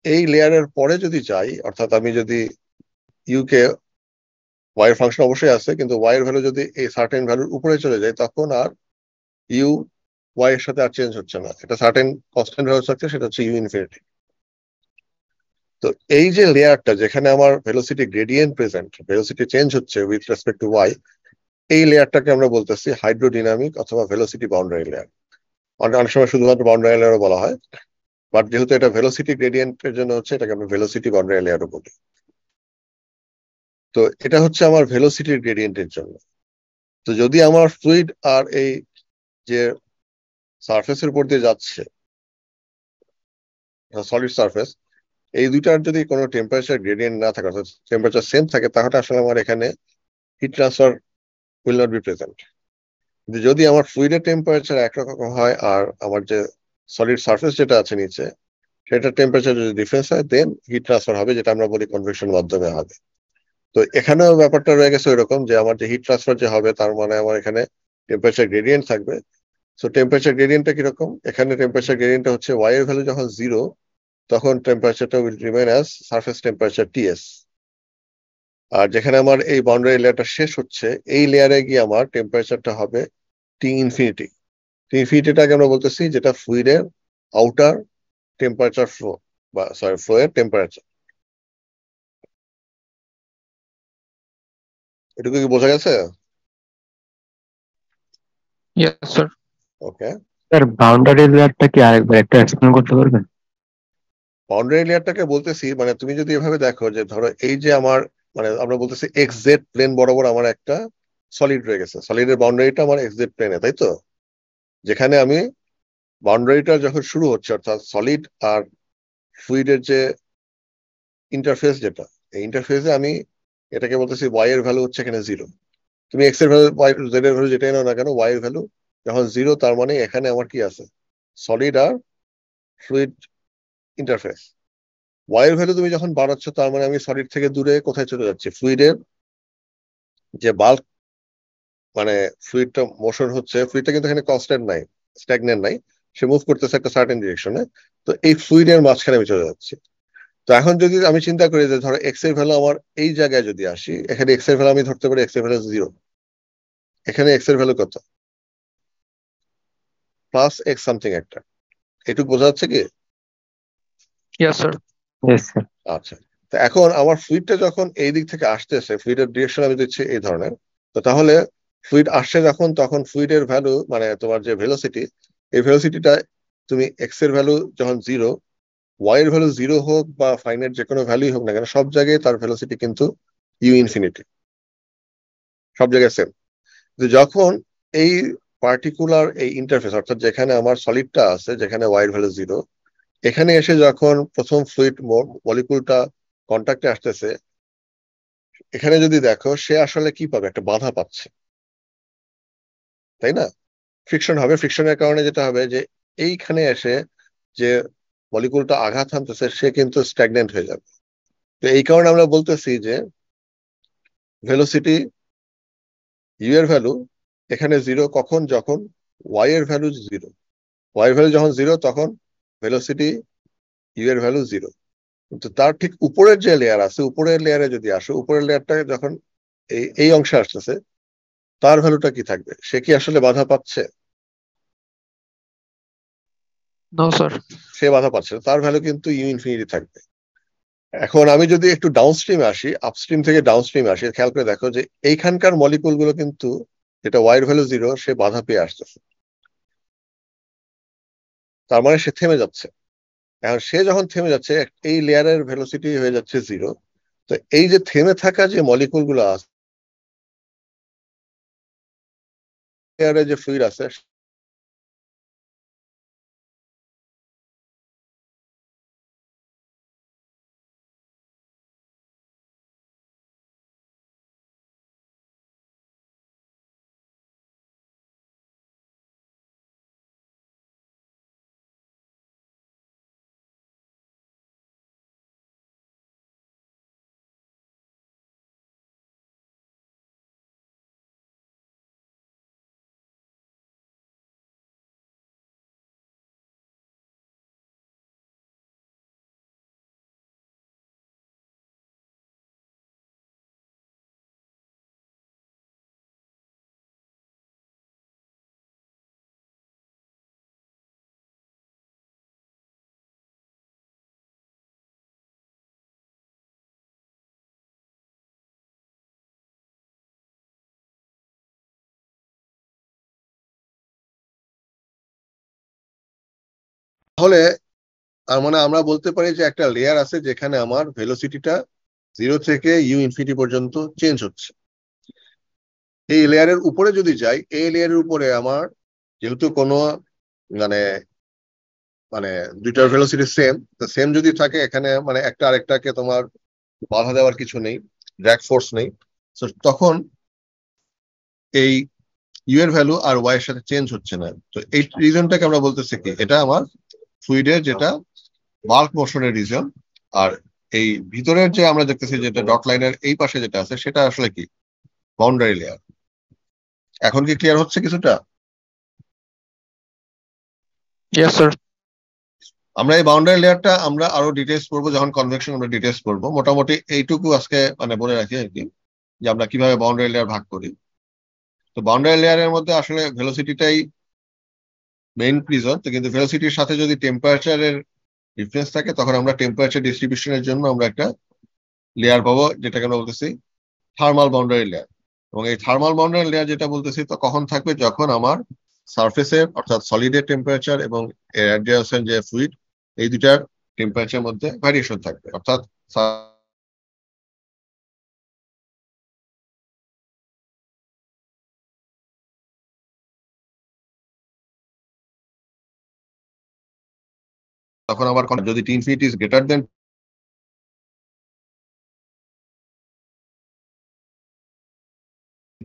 এই লেয়ারের পরে যদি যাই, অর্থাৎ আমি যদি ইউ কে, ওয়াই এর ফাংশন অবশ্যই আছে, কিন্তু ওয়াই এর ভ্যালু যদি এই সার্টেন ভ্যালুর উপরে চলে যায়, তখন আর ইউ ওয়াই এর সাথে আর চেঞ্জ হচ্ছে না, এটা সার্টেন কনস্ট্যান্ট ভ্যালু থাকছে, সেটা হচ্ছে ইউ ইনফিনিটি। তো এই যে লেয়ারটা যেখানে আমার velocity gradient present, velocity change হচ্ছে উইথ রেসপেক্ট টু ওয়াই, এই লেয়ারটাকে আমরা বলতেছি হাইড্রোডিনামিক অথবা ভেলোসিটি বাউন্ডারি লেয়ার। অনেক সময় শুধুমাত্র বাউন্ডারি লেয়ারও বলা হয়, বাট যেহেতু এটা ভেলোসিটি গ্রেডিয়েন্টের জন্য হচ্ছে, এটাকে আমরা ভেলোসিটি বাউন্ডারি লেয়ারও বলি। তো এটা হচ্ছে আমার ভেলোসিটির গ্রেডিয়েন্টের জন্য। তো যদি আমার ফ্লুইড আর এই যে সারফেসের উপর দিয়ে যাচ্ছে, সলিড সারফেস, এই দুইটার যদি কোনো টেম্পারেচার গ্রেডিয়েন্ট না থাকে, অর্থাৎ টেম্পারেচার সেম থাকে, তাহলে আসলে আমার এখানে heat transfer will not be present. যদি আমার ফ্লুইডের টেম্পারেচার একরকম হয় আর আমার যে সলিড সারফেস যেটা আছে নিচে, সেটার টেম্পারেচার যদি ডিফারেন্স হয়, দেন হিট ট্রান্সফার হবে, যেটা আমরা বলি কনভেকশন মাধ্যমে হবে। তো এখানেও ব্যাপারটা রয়ে গেছে এরকম, যে আমার যে হিট ট্রান্সফার যে হবে, তার মানে আমার এখানে টেম্পারেচার গ্রেডিয়েন্ট থাকবে। সো টেম্পারেচার গ্রেডিয়েন্টটা কিরকম, এখানে টেম্পারেচার গ্রেডিয়েন্টটা হচ্ছে ওয়াই এর ভ্যালু যখন 0, তখন টেম্পারেচারটা will remain as surface temperature TS. আর যেখানে আমার এই বাউন্ডারি লেয়ারটা শেষ হচ্ছে, এই লেয়ারে গিয়ে আমার টেম্পারেচারটা হবে টি ইনফিনিটি। টি ইনফিনিটিটাকে আমরা বলতেছি যেটা ফ্লুইডের আউটার টেম্পারেচার ফ্লো, বা সরি ফ্লো এর টেম্পারেচার। এটুকু কি বোঝা গেছে? Yes sir. Okay. Sir boundary লেয়ারটা কি আরেকবার একটু এক্সপ্লেন করতে পারবেন? বাউন্ডারি লেয়ারটাকে বলতেছি, মানে তুমি যদি এভাবে দেখো যে ধরো এই যে আমার মানে আমরা বলতেছি এক্স জেড প্লেন বরাবর আমার একটা সলিড রয়ে গেছে, সলিডের বাউন্ডারিটা আমার এক্স জেড প্লেনে, তাই তো? যেখানে আমি বাউন্ডারিটা যখন শুরু হচ্ছে, অর্থাৎ সলিড আর ফ্লুইডের যে ইন্টারফেস, যেটা এই ইন্টারফেসে আমি এটাকে বলতেছি ওয়াই এর ভ্যালু হচ্ছে এখানে 0। তুমি এক্স এর ভ্যালু ওয়াই জেড এর ভ্যালু যেটাই নাও না কেন, ওয়াই এর ভ্যালু যখন 0, তার মানে এখানে আমার কি আছে, সলিড আর ফ্লুইড ইন্টারফেস। ওয়াই এর ভ্যালু তুমি যখন বাড়াচ্ছ, তার মানে আমি সলিড থেকে দূরে কোথায় চলে যাচ্ছি, ফ্লুইডের যে বাল্ক, মানে ফ্লুইডটা মোশন হচ্ছে, ফ্লুইডটা কিন্তু এখানে কনস্ট্যান্ট নাই, স্ট্যাগনেন্ট নাই, সে মুভ করতেছে একটা সার্টেন ডিরেকশনে। তো এই ফ্লুইডের মাঝখানে আমি চলে যাচ্ছি। তো এখন যদি আমি চিন্তা করি যে ধরো এক্স এর ভ্যালু আমার এই জায়গায় যদি আসি, এখানে এক্স এর ভ্যালু আমি ধরতে পারি এক্স এর ভ্যালু 0, এখানে এক্স এর ভ্যালু কত, প্লাস এক্স সামথিং একটা, এটুকু বোঝা যাচ্ছে কি? Yes sir. Yes sir. আচ্ছা, তো এখন আমার ফ্লুইডটা যখন এই দিক থেকে আসতেছে, ফ্লুইডের ডিরেকশন আমি দিচ্ছি এই ধরনের, তো তাহলে ফ্লুইড আসছে যখন, তখন ফ্লুইডের ভ্যালু মানে তোমার যে ভেলোসিটি, এই ভেলোসিটিটা তুমি এক্স এর ভ্যালু যখন 0, ওয়াই এর ভ্যালু 0 হোক বা ফাইনাইট যে কোনো ভ্যালুই হোক না কেন, সব জায়গায় তার ভেলোসিটি কিন্তু ইউ ইনফিনিটি, সব জায়গায় সেম। যখন এই পার্টিকুলার এই ইন্টারফেস, অর্থাৎ যেখানে আমার সলিডটা আছে, যেখানে ওয়াই এর ভ্যালু 0, এখানে এসে যখন প্রথম ফ্লুইড মলিকুলটা কন্টাক্টে আসতেছে, এখানে যদি দেখো সে আসলে কি পাবে, একটা বাধা পাচ্ছে, তাই না? ফ্রিকশন হবে, ফ্রিকশনের কারণে যেটা হবে যে এইখানে এসে যে মলিকুলটা আঘাত হানতেছে, সে কিন্তু স্ট্যাগনেন্ট হয়ে যাবে। তো এই কারণে আমরা বলতেছি যে ভেলোসিটি ইউ এর ভ্যালু এখানে 0 কখন, যখন ওয়াই এর ভ্যালু 0, ওয়াই এর ভ্যালু যখন 0, তখন ভেলোসিটি ইউ এর ভ্যালু 0। কিন্তু তার ঠিক উপরের যে লেয়ার আছে, উপরের লেয়ারে যদি আসো, উপরের লেয়ারটা যখন এই এই অংশে আসতেছে, তার ভ্যালুটা কি থাকবে, সে কি আসলে বাধা পাচ্ছে? No sir. সে বাধা পাচ্ছে না, তার ভ্যালু কিন্তু ইউ ইনফিনিটি থাকবে। এখন আমি যদি একটু ডাউনস্ট্রিমে আসি, আপস্ট্রিম থেকে ডাউনস্ট্রিমে আসি, খেয়াল করে দেখো যে এইখানকার মলিকুল গুলো কিন্তু, যেটা ওয়াই এর ভ্যালু 0, সে বাধা পেয়ে আসতেছে, তার মানে সে থেমে যাচ্ছে। এখন সে যখন থেমে যাচ্ছে, এই লেয়ারের ভেলোসিটি হয়ে যাচ্ছে 0। তো এই যে থেমে থাকা যে মলিকুল গুলো আছে, লেয়ারে যে ফ্লুইড আছে, তাহলে তার মানে আমরা বলতে পারি যে একটা লেয়ার আছে যেখানে আমার ভেলোসিটিটা 0 থেকে ইউ ইনফিনিটি পর্যন্ত চেঞ্জ হচ্ছে। এই লেয়ারের উপরে যদি যাই, এই লেয়ারের উপরে আমার যেহেতু কোনো মানে মানে দুইটার ভেলোসিটি সেম, তো সেম যদি থাকে, এখানে মানে একটা আরেকটাকে তোমার বাধা দেওয়ার কিছু নেই, ড্র্যাগ ফোর্স নেই, তো তখন এই ইউ এর ভ্যালু আর ওয়াই এর সাথে চেঞ্জ হচ্ছে না। তো এই রিজনটাকে আমরা বলতেছি কি, এটা আমার ফ্লুইডের যেটা বাল্ক মোশনের রিজন। আর এই ভিতরের যে আমরা দেখতেছি যেটা ডট লাইনের এই পাশে যেটা আছে, সেটা আসলে কি, বাউন্ডারি লেয়ার। এখন কি ক্লিয়ার হচ্ছে কিছুটা? Yes sir. আমরা এই বাউন্ডারি লেয়ারটা আমরা আরো ডিটেলস পড়বো, যখন কনভেকশন আমরা ডিটেলস পড়বো। মোটামুটি এইটুকু আজকে মানে বলে রাখি আর কি, যে আমরা কিভাবে বাউন্ডারি লেয়ার ভাগ করি। তো বাউন্ডারি লেয়ারের মধ্যে আসলে ভেলোসিটিটাই মেইন রিজন। তো কিন্তু ভেলোসিটির সাথে যদি টেম্পারেচারের ডিফারেন্স থাকে, তখন আমরা টেম্পারেচার ডিস্ট্রিবিউশনের জন্য আমরা একটা লেয়ার পাবো, যেটাকে আমরা বলতেছি থার্মাল বাউন্ডারি লেয়ার। এবং এই থার্মাল বাউন্ডারি লেয়ার যেটা বলতেছি, তো কখন থাকবে, যখন আমার সারফেসের অর্থাৎ সলিডের টেম্পারেচার এবং এর অ্যাডজাসেন্ট যে ফ্লুইড, এই দুটার টেম্পারেচার মধ্যে ভ্যারিয়েশন থাকবে। অর্থাৎ তখন আবার যদি টি ইনফিনিটি ইজ গ্রেটার দেন,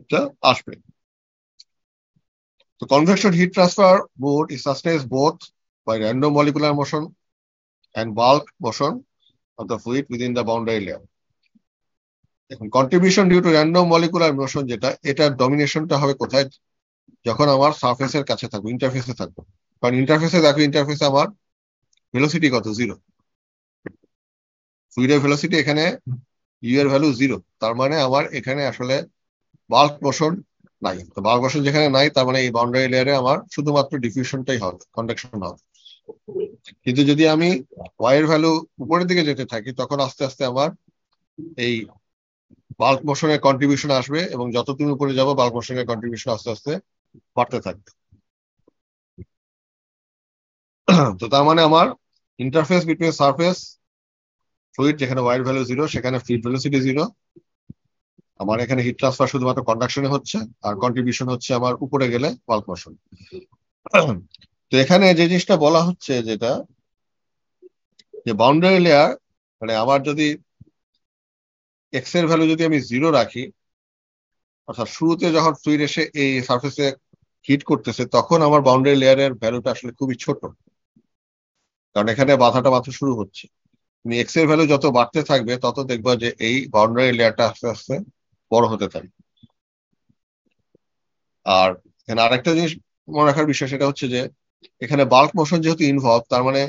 হিটটা আসবে। তো convection heat transfer mode is sustained both by random molecular motion and bulk motion of the fluid within the boundary layer. এখন contribution due to random molecular motion যেটা, এটার ডমিনেশনটা হবে কোথায়? যখন আমার সারফেসের কাছে থাকবো, ইন্টারফেসে থাকবো। কারণ ইন্টারফেসে দেখো, ইন্টারফেসে আমার ভেলোসিটি কত? 0। ফ্লুইডের ভেলোসিটি এখানে ইউ এর ভ্যালু 0, তার মানে আমার এখানে আসলে বাল্ক মোশন নাই। তো বাল্ক মোশন যেখানে নাই, তার মানে এই বাউন্ডারি লেয়ারে আমার শুধুমাত্র ডিফিউশনটাই হবে, কন্ডাকশন হবে। কিন্তু যদি আমি ওয়াই এর ভ্যালু উপরের দিকে যেতে থাকি, তখন আস্তে আস্তে আমার এই বাল্ক মোশনের কন্ট্রিবিউশন আসবে, এবং যত তুমি উপরে যাবো বাল্ক মোশনের কন্ট্রিবিউশন আস্তে আস্তে বাড়তে থাকবে। তো তার মানে আমার ইন্টারফেস বিটুইন সারফেস ফ্লুইড, যেখানে ওয়াই এর ভ্যালু 0, সেখানে ফ্লুইড ভেলোসিটি 0। আমার এখানে হিট ট্রান্সফার শুধুমাত্র কন্ডাকশনে হচ্ছে, আর কন্ট্রিবিউশন হচ্ছে আমার উপরে গেলে বাল্ক মোশন। তো এখানে যে জিনিসটা বলা হচ্ছে, যেটা যে বাউন্ডারি লেয়ার, মানে আমার যদি এক্স এর ভ্যালু যদি আমি 0 রাখি, অর্থাৎ শুরুতে যখন ফ্লুইড এসে এই সারফেসে হিট করতেছে, তখন আমার বাউন্ডারি লেয়ারের ভ্যালুটা আসলে খুবই ছোট, কারণ এখানে বাধাটা মাত্র শুরু হচ্ছে। তুমি এক্স এর ভ্যালু যত বাড়তে থাকবে, তত দেখবা যে এই বাউন্ডারি লেয়ারটা আস্তে আস্তে বড় হতে থাকবে। আর এখানে আরেকটা জিনিস মনে রাখার বিষয়, সেটা হচ্ছে যে এখানে বাল্ক মোশন যেহেতু ইনভলভ, তার মানে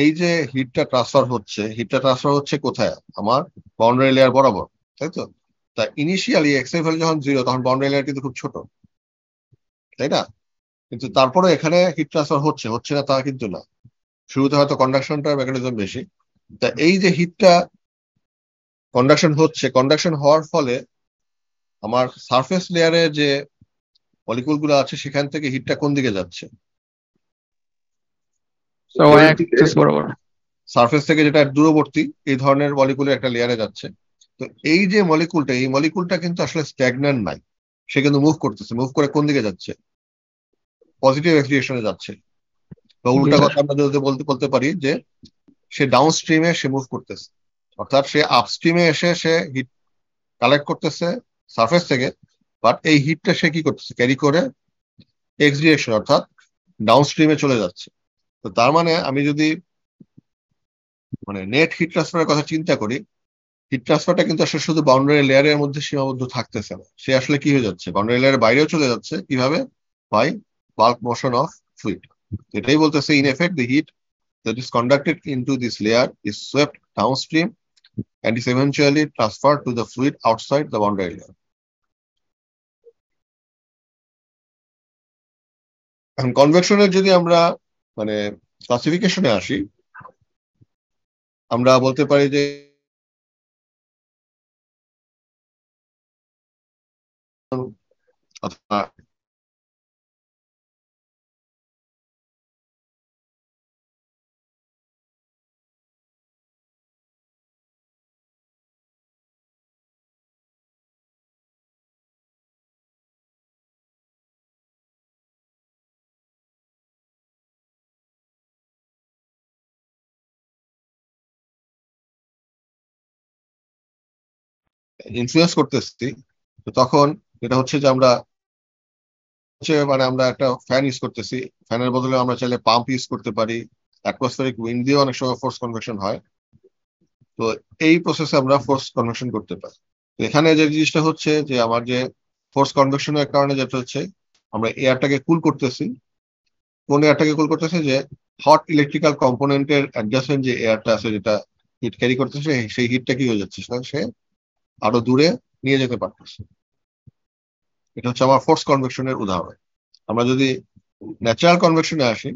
এই যে হিটটা ট্রান্সফার হচ্ছে কোথায়? আমার বাউন্ডারি লেয়ার বরাবর, তাই তো? তা ইনিশিয়ালি এক্স এর ভ্যালু যখন 0, তখন বাউন্ডারি লেয়ার কিন্তু খুব ছোট, তাই না? কিন্তু তারপরে এখানে হিট ট্রান্সফার হচ্ছে না তা কিন্তু না। শুরুতে হয়তো কন্ডাকশনটার মেকানিজম বেশি। তা এই যে হিটটা কন্ডাকশন হওয়ার ফলে আমার সারফেস লেয়ারে যে মলিকুল গুলো আছে, সেখান থেকে হিটটা কোন দিকে যাচ্ছে? So y axis বরাবর। সারফেস থেকে যেটা দূরবর্তী এই ধরনের মলিকুলের একটা লেয়ারে যাচ্ছে। তো এই যে মলিকুলটা কিন্তু আসলে স্ট্যাগন্যান্ট নাই, সে কিন্তু মুভ করতেছে। মুভ করে কোন দিকে যাচ্ছে? পজিটিভ ডিরেকশনে যাচ্ছে। বা উল্টা Yes, কথা আমরা যদি বলতে পারি যে সে ডাউন স্ট্রিমে সে মুভ করতেছে, অর্থাৎ সে আপস্ট্রিমে এসে সে হিট কালেক্ট করতেছে সারফেস থেকে, বাট এই হিটটা সে কি করতেছে? ক্যারি করে এক্স ডিরেকশন, অর্থাৎ ডাউন স্ট্রিমে চলে যাচ্ছে। তো তার মানে আমি যদি নেট হিট ট্রান্সফারের কথা চিন্তা করি, হিট ট্রান্সফারটা কিন্তু আসলে শুধু বাউন্ডারি লেয়ারের মধ্যে সীমাবদ্ধ থাকতেছে না, সে আসলে কি হয়ে যাচ্ছে? বাউন্ডারি লেয়ারের বাইরেও চলে যাচ্ছে। কিভাবে? By bulk motion of fluid. এটাই বলতেছে, in effect the heat that is conducted into this layer is swept downstream and is eventually transferred to the fluid outside the boundary layer. এখন কনভেকশনের যদি আমরা ক্লাসিফিকেশনে আসি, আমরা বলতে পারি যে ইনফ্লুয়েন্স করতেছি, তো তখন এটা হচ্ছে যে আমরা একটা ফ্যান ইউজ করতেছি, ফ্যানের বদলে আমরা চাইলে পাম্প ইউজ করতে পারি, অ্যাটমসফেরিক উইন্ড দিয়ে অনেক সময় ফোর্স কনভেকশন হয়। তো এই প্রসেসে আমরা ফোর্স কনভেকশন করতে পারি। এখানে যে জিনিসটা হচ্ছে যে আমার যে ফোর্স কনভেকশনের কারণে যেটা হচ্ছে, আমরা এয়ারটাকে কুল করতেছি। কোন এয়ারটাকে কুল করতেছে? যে হট ইলেকট্রিক্যাল কম্পোনেন্টের অ্যাডজাসেন্ট যে এয়ারটা আছে, যেটা হিট ক্যারি করতেছে, সেই হিটটা কি হয়ে যাচ্ছে? সে আরো দূরে নিয়ে যেতে পারতেছে। এটা হচ্ছে আমার ফোর্স কনভেকশনের উদাহরণ। আমরা যদি ন্যাচারাল কনভেকশনে আসি,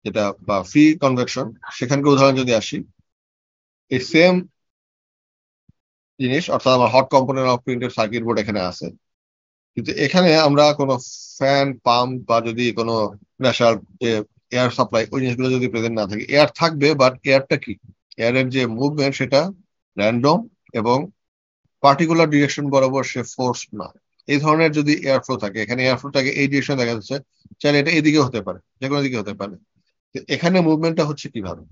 যেটা বা ফ্রি কনভেকশন, সেখানকার উদাহরণ যদি আসি, এই সেম জিনিস, অর্থাৎ আমার hot component of printed circuit board এখানে আছে, কিন্তু এখানে আমরা কোনো ফ্যান, পাম্প বা যদি কোনো ন্যাচারাল যে এয়ার সাপ্লাই, ওই জিনিসগুলো যদি প্রেজেন্ট না থাকে, এয়ার থাকবে, বাট এয়ারটা কি? এয়ারের যে মুভমেন্ট সেটা র্যান্ডম এবং পার্টিকুলার ডিরেকশন বরাবর সে ফোর্স না। এই ধরনের যদি এয়ার ফ্লো থাকে, এখানে এয়ার ফ্লোটাকে এই ডিরেকশন দেখা যাচ্ছে, চাইলে এটা এদিকে হতে পারে, যে কোনো দিকে হতে পারে। এখানে মুভমেন্টটা হচ্ছে কিভাবে?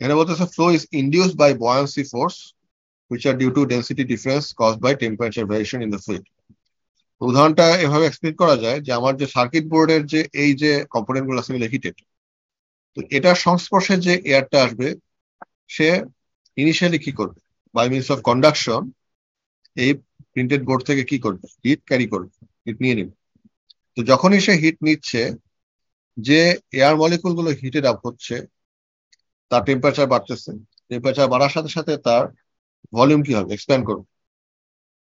এখানে বলতেছে flow is induced by buoyancy force which are due to density difference caused by temperature variation in the fluid. উদাহরণটা এভাবে এক্সপ্লেন করা যায় যে আমার যে সার্কিট বোর্ডের যে এই যে কম্পোনেন্ট গুলো আছে হিটেড, তো এটার সংস্পর্শে যে এয়ারটা আসবে সে ইনিশিয়ালি কি করবে, বাই মিনস অফ কন্ডাকশন এই প্রিন্টেড বোর্ড থেকে কি করবে, হিট ক্যারি করবে, হিট নিয়ে নেবে। তো যখনই সে হিট নিচ্ছে, যে এয়ার মলিকুল গুলো হিটেড আপ হচ্ছে তার টেম্পারেচার বাড়তেছে, টেম্পারেচার বাড়ার সাথে সাথে তার ভলিউম কি হবে, এক্সপ্যান্ড করবে,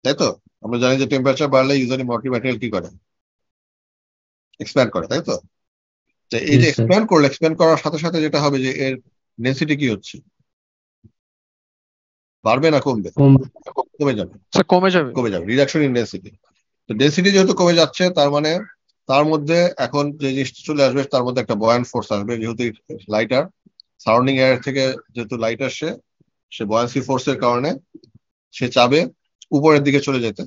তাই তো? আমরা জানি যে টেম্পারেচার বাড়লে ইউজুয়ালি ম্যাটেরিয়াল কি করে, এক্সপ্যান্ড করে, তাই তো? এই যে এক্সপ্যান্ড করার সাথে সাথে যেটা হবে যে এর ডেন্সিটি কি হচ্ছে, বাড়বে না কমবে? কমে যাবে, কমে যাবে, রিডাকশন ইন ডেন্সিটি। তো ডেন্সিটি যেহেতু কমে যাচ্ছে, তার মানে তার মধ্যে এখন যে জিনিসটা চলে আসবে তার মধ্যে একটা বয়ান ফোর্স আসবে, যেহেতু লাইটার সারাউন্ডিং এয়ার থেকে যেহেতু লাইট আসছে, সে বয়ান্সি ফোর্সের কারণে সে চাবে উপরের দিকে চলে যেতে।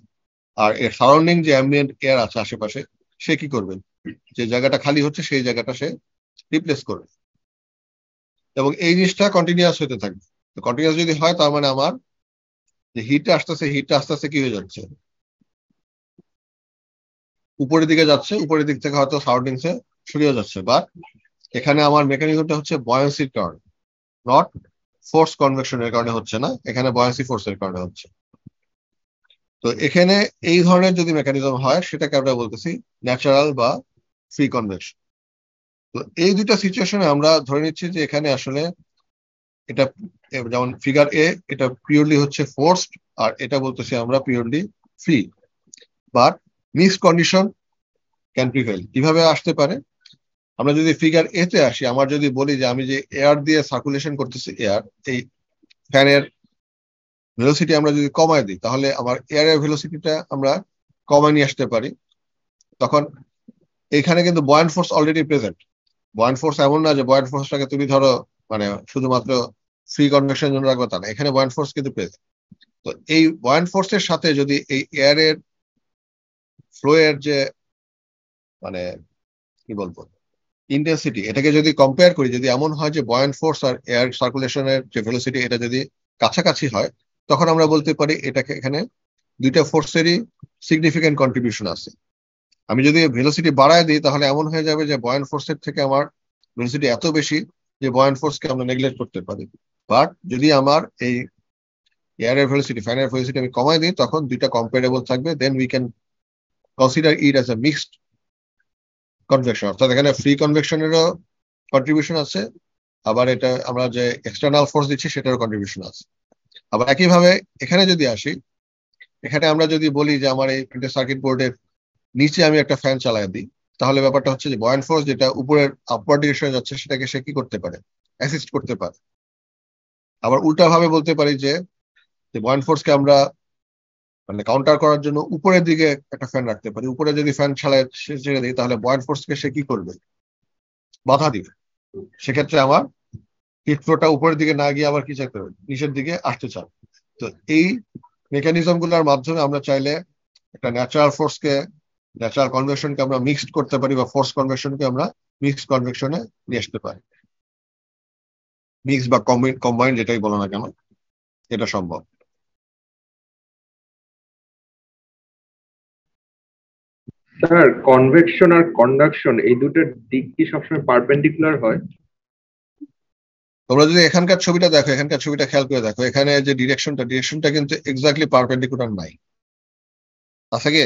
আর এর সারাউন্ডিং যে অ্যাম্বিয়েন্ট এয়ার আছে আশেপাশে, সে কি করবে, যে জায়গাটা খালি হচ্ছে সেই জায়গাটা সে রিপ্লেস করবে, এবং এই জিনিসটা কন্টিনিউয়াস হতে থাকবে। তো কন্টিনিউয়াস যদি হয় তার মানে আমার যে হিটটা আস্তে আস্তে কি হয়ে যাচ্ছে, উপরের দিকে যাচ্ছে, উপরের দিক থেকে হয়তো সারাউন্ডিংসে সরিয়ে যাচ্ছে। বাট এখানে আমার মেকানিজমটা হচ্ছে বয়ান্সির কারণে, নট ফোর্স কনভেকশনের কারণে হচ্ছে না, এখানে বয়ান্সি ফোর্সের কারণে হচ্ছে। তো এখানে এই ধরনের যদি মেকানিজম হয় সেটাকে আমরা বলতেছি ন্যাচারাল বা ফ্রি কনভেকশন। তো এই দুইটা সিচুয়েশনে আমরা ধরে নিচ্ছি যে এখানে আসলে এটা যেমন ফিগার এ, এটা পিওরলি হচ্ছে ফোর্সড, আর এটা বলতেছি আমরা purely free. But mixed condition can prevail. কিভাবে আসতে পারে? আমরা যদি ফিগার এ তে আসি, আমার যদি বলি যে আমি যে এয়ার দিয়ে সার্কুলেশন করতেছি এয়ার, এই ফ্যানের ভেলোসিটি আমরা যদি কমায় দিই, তাহলে আমার এয়ারের ভেলোসিটিটা আমরা কমায় নিয়ে আসতে পারি। তখন এখানে কিন্তু বয়ান্ট ফোর্স অলরেডি প্রেজেন্ট। বয়ান্ট ফোর্স এমন না যে বয়ান্ট ফোর্সটাকে তুমি ধরো মানে শুধুমাত্র ফ্রি কনভেকশন জন্য রাখবে, তা না, এখানে বয়ান্ট ফোর্স কিন্তু প্রেজেন্ট। তো এই বয়ান্ট ফোর্সের সাথে যদি এই এয়ারের ফ্লো এর যে মানে কি বলবো ইন্টেন্সিটি, এটাকে যদি কম্পেয়ার করি, যদি এমন হয় যে বয়ান্ট ফোর্স আর এয়ার সার্কুলেশনের যে ভেলোসিটি এটা যদি কাছাকাছি হয়, তখন আমরা বলতে পারি এটাকে এখানে দুইটা ফোর্সেরই সিগনিফিকেন্ট কন্ট্রিবিউশন আছে। আমি যদি ভেলোসিটি বাড়ায় দিই, তাহলে এমন হয়ে যাবে যে বয়ান্ট ফোর্সের থেকে আমার ভেলোসিটি এত বেশি যে বয়ান্ট ফোর্সকে আমরা নেগলেক্ট করতে পারি। বাট যদি আমার এই এয়ারের ভেলোসিটি, ফ্যানের ভেলোসিটি আমি কমাই দিই, তখন দুইটা কম্পারেবল থাকবে, then we can consider it as a mixed convection. অর্থাৎ এখানে ফ্রি কনভেকশনেরও কন্ট্রিবিউশন আছে, আবার এটা আমরা যে এক্সটার্নাল ফোর্স দিচ্ছি সেটারও কন্ট্রিবিউশন আছে। আবার একইভাবে এখানে যদি আসি, এখানে আমরা যদি বলি যে আমার এই প্রিন্টেড সার্কিট বোর্ডের নিচে আমি একটা ফ্যান চালাই দিই, তাহলে ব্যাপারটা হচ্ছে যে বয়ান্ট ফোর্স যেটা উপরের আপওয়ার্ড ডিরেকশনে যাচ্ছে সেটাকে সে কি করতে পারে, অ্যাসিস্ট করতে পারে। আবার উল্টা ভাবে বলতে পারি যে বয়ান্ট ফোর্সকে আমরা মানে কাউন্টার করার জন্য উপরের দিকে একটা ফ্যান রাখতে পারি। উপরে যদি ফ্যান চালায় ছেড়ে দিই, তাহলে বয়ান্ট ফোর্সকে সে কি করবে, বাধা দিবে। সেক্ষেত্রে আমার হিট ফ্লোটা উপরের দিকে না গিয়ে আবার কি চাইতে হবে, নিচের দিকে আসতে চায়। তো এই মেকানিজম গুলোর মাধ্যমে আমরা চাইলে একটা ন্যাচারাল ফোর্সকে, ন্যাচারাল কনভেকশনকে আমরা মিক্সড করতে পারি, বা ফোর্স কনভেকশনকে আমরা মিক্সড কনভেকশনে নিয়ে আসতে পারি। মিক্স বা কম্বাইন্ড যেটাই বলো না কেন, এটা সম্ভব। স্যার, কনভেকশন আর কন্ডাকশন এই দুটোর দিক কি সবসময় পারপেন্ডিকুলার হয়? তোমরা যদি এখানকার ছবিটা দেখো, এখানকার ছবিটা খেয়াল করে দেখো, এখানে যে ডিরেকশনটা কিন্তু এক্স্যাক্টলি পারপেন্ডিকুলার নাই, আছে কি?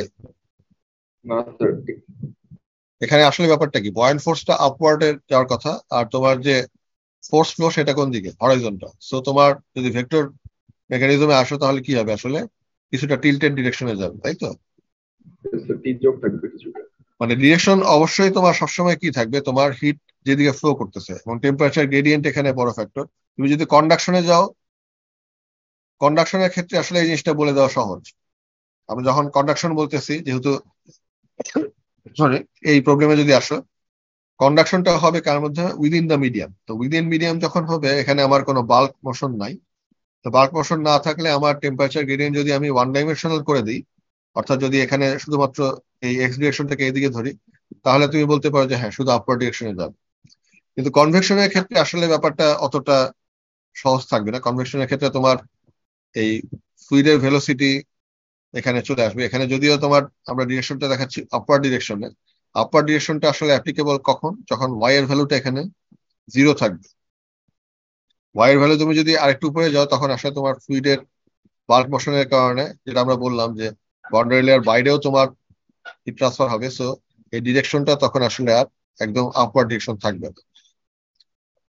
না স্যার। এখানে আসলে ব্যাপারটা কি, বয়ান্ট ফোর্সটা আপওয়ার্ডে যাওয়ার কথা, আর তোমার যে ফোর্স ফ্লো সেটা কোন দিকে, হরাইজন্টাল। সো তোমার যদি ভেক্টর মেকানিজমে আসো, তাহলে কি হবে, আসলে কিছুটা টিল্টেড ডিরেকশনে যাবে, তাই তো? টিযোগ থাকবে কিছুটা। মানে ডিরেকশন অবশ্যই তোমার সবসময় কি থাকবে, তোমার হিট যেদিকে ফ্লো করতেছে, এবং টেম্পারেচার গ্রেডিয়েন্ট এখানে বড় ফ্যাক্টর। তুমি যদি কন্ডাকশনে যাও, কন্ডাকশনের ক্ষেত্রে আসলে এই জিনিসটা বলে দেওয়া সহজ। আমরা যখন কন্ডাকশন বলতেছি, যেহেতু সরি এই প্রবলেমে যদি আসো, কন্ডাকশনটা হবে কার মধ্যে, উইদিন দ্য মিডিয়াম। তো উইদিন মিডিয়াম যখন হবে, এখানে আমার কোনো বাল্ক মোশন নাই। তো বাল্ক মোশন না থাকলে আমার টেম্পারেচার গ্রেডিয়েন্ট যদি আমি ওয়ান ডাইমেনশনাল করে দিই, অর্থাৎ যদি এখানে শুধুমাত্র এই এক্স ডিরেকশনটাকে এইদিকে ধরি, তাহলে তুমি বলতে পারো যে হ্যাঁ শুধু আপওয়ার্ড ডিরেকশনে যাবে। কিন্তু কনভেকশনের ক্ষেত্রে আসলে ব্যাপারটা অতটা সহজ থাকবে না। কনভেকশনের ক্ষেত্রে তোমার এই ফ্লুইডের ভেলোসিটি এখানে চলে আসবে। এখানে যদিও তোমার আমরা ডিরেকশনটা দেখাচ্ছি আপার ডিরেকশনে, আপার ডিরেকশনটা আসলে অ্যাপ্লিকেবল কখন, যখন ওয়াই এর ভ্যালুটা এখানে 0 থাকবে। ওয়াই এর ভ্যালু তুমি যদি আরেকটু উপরে যাও তখন আসলে তোমার ফ্লুইডের বাল্ক মোশনের কারণে, যেটা আমরা বললাম যে বাউন্ডারি লেয়ার বাইরেও তোমার হিট ট্রান্সফার হবে, সো এই ডিরেকশনটা তখন আসলে আর একদম আপওয়ার্ড ডিরেকশন থাকবে না।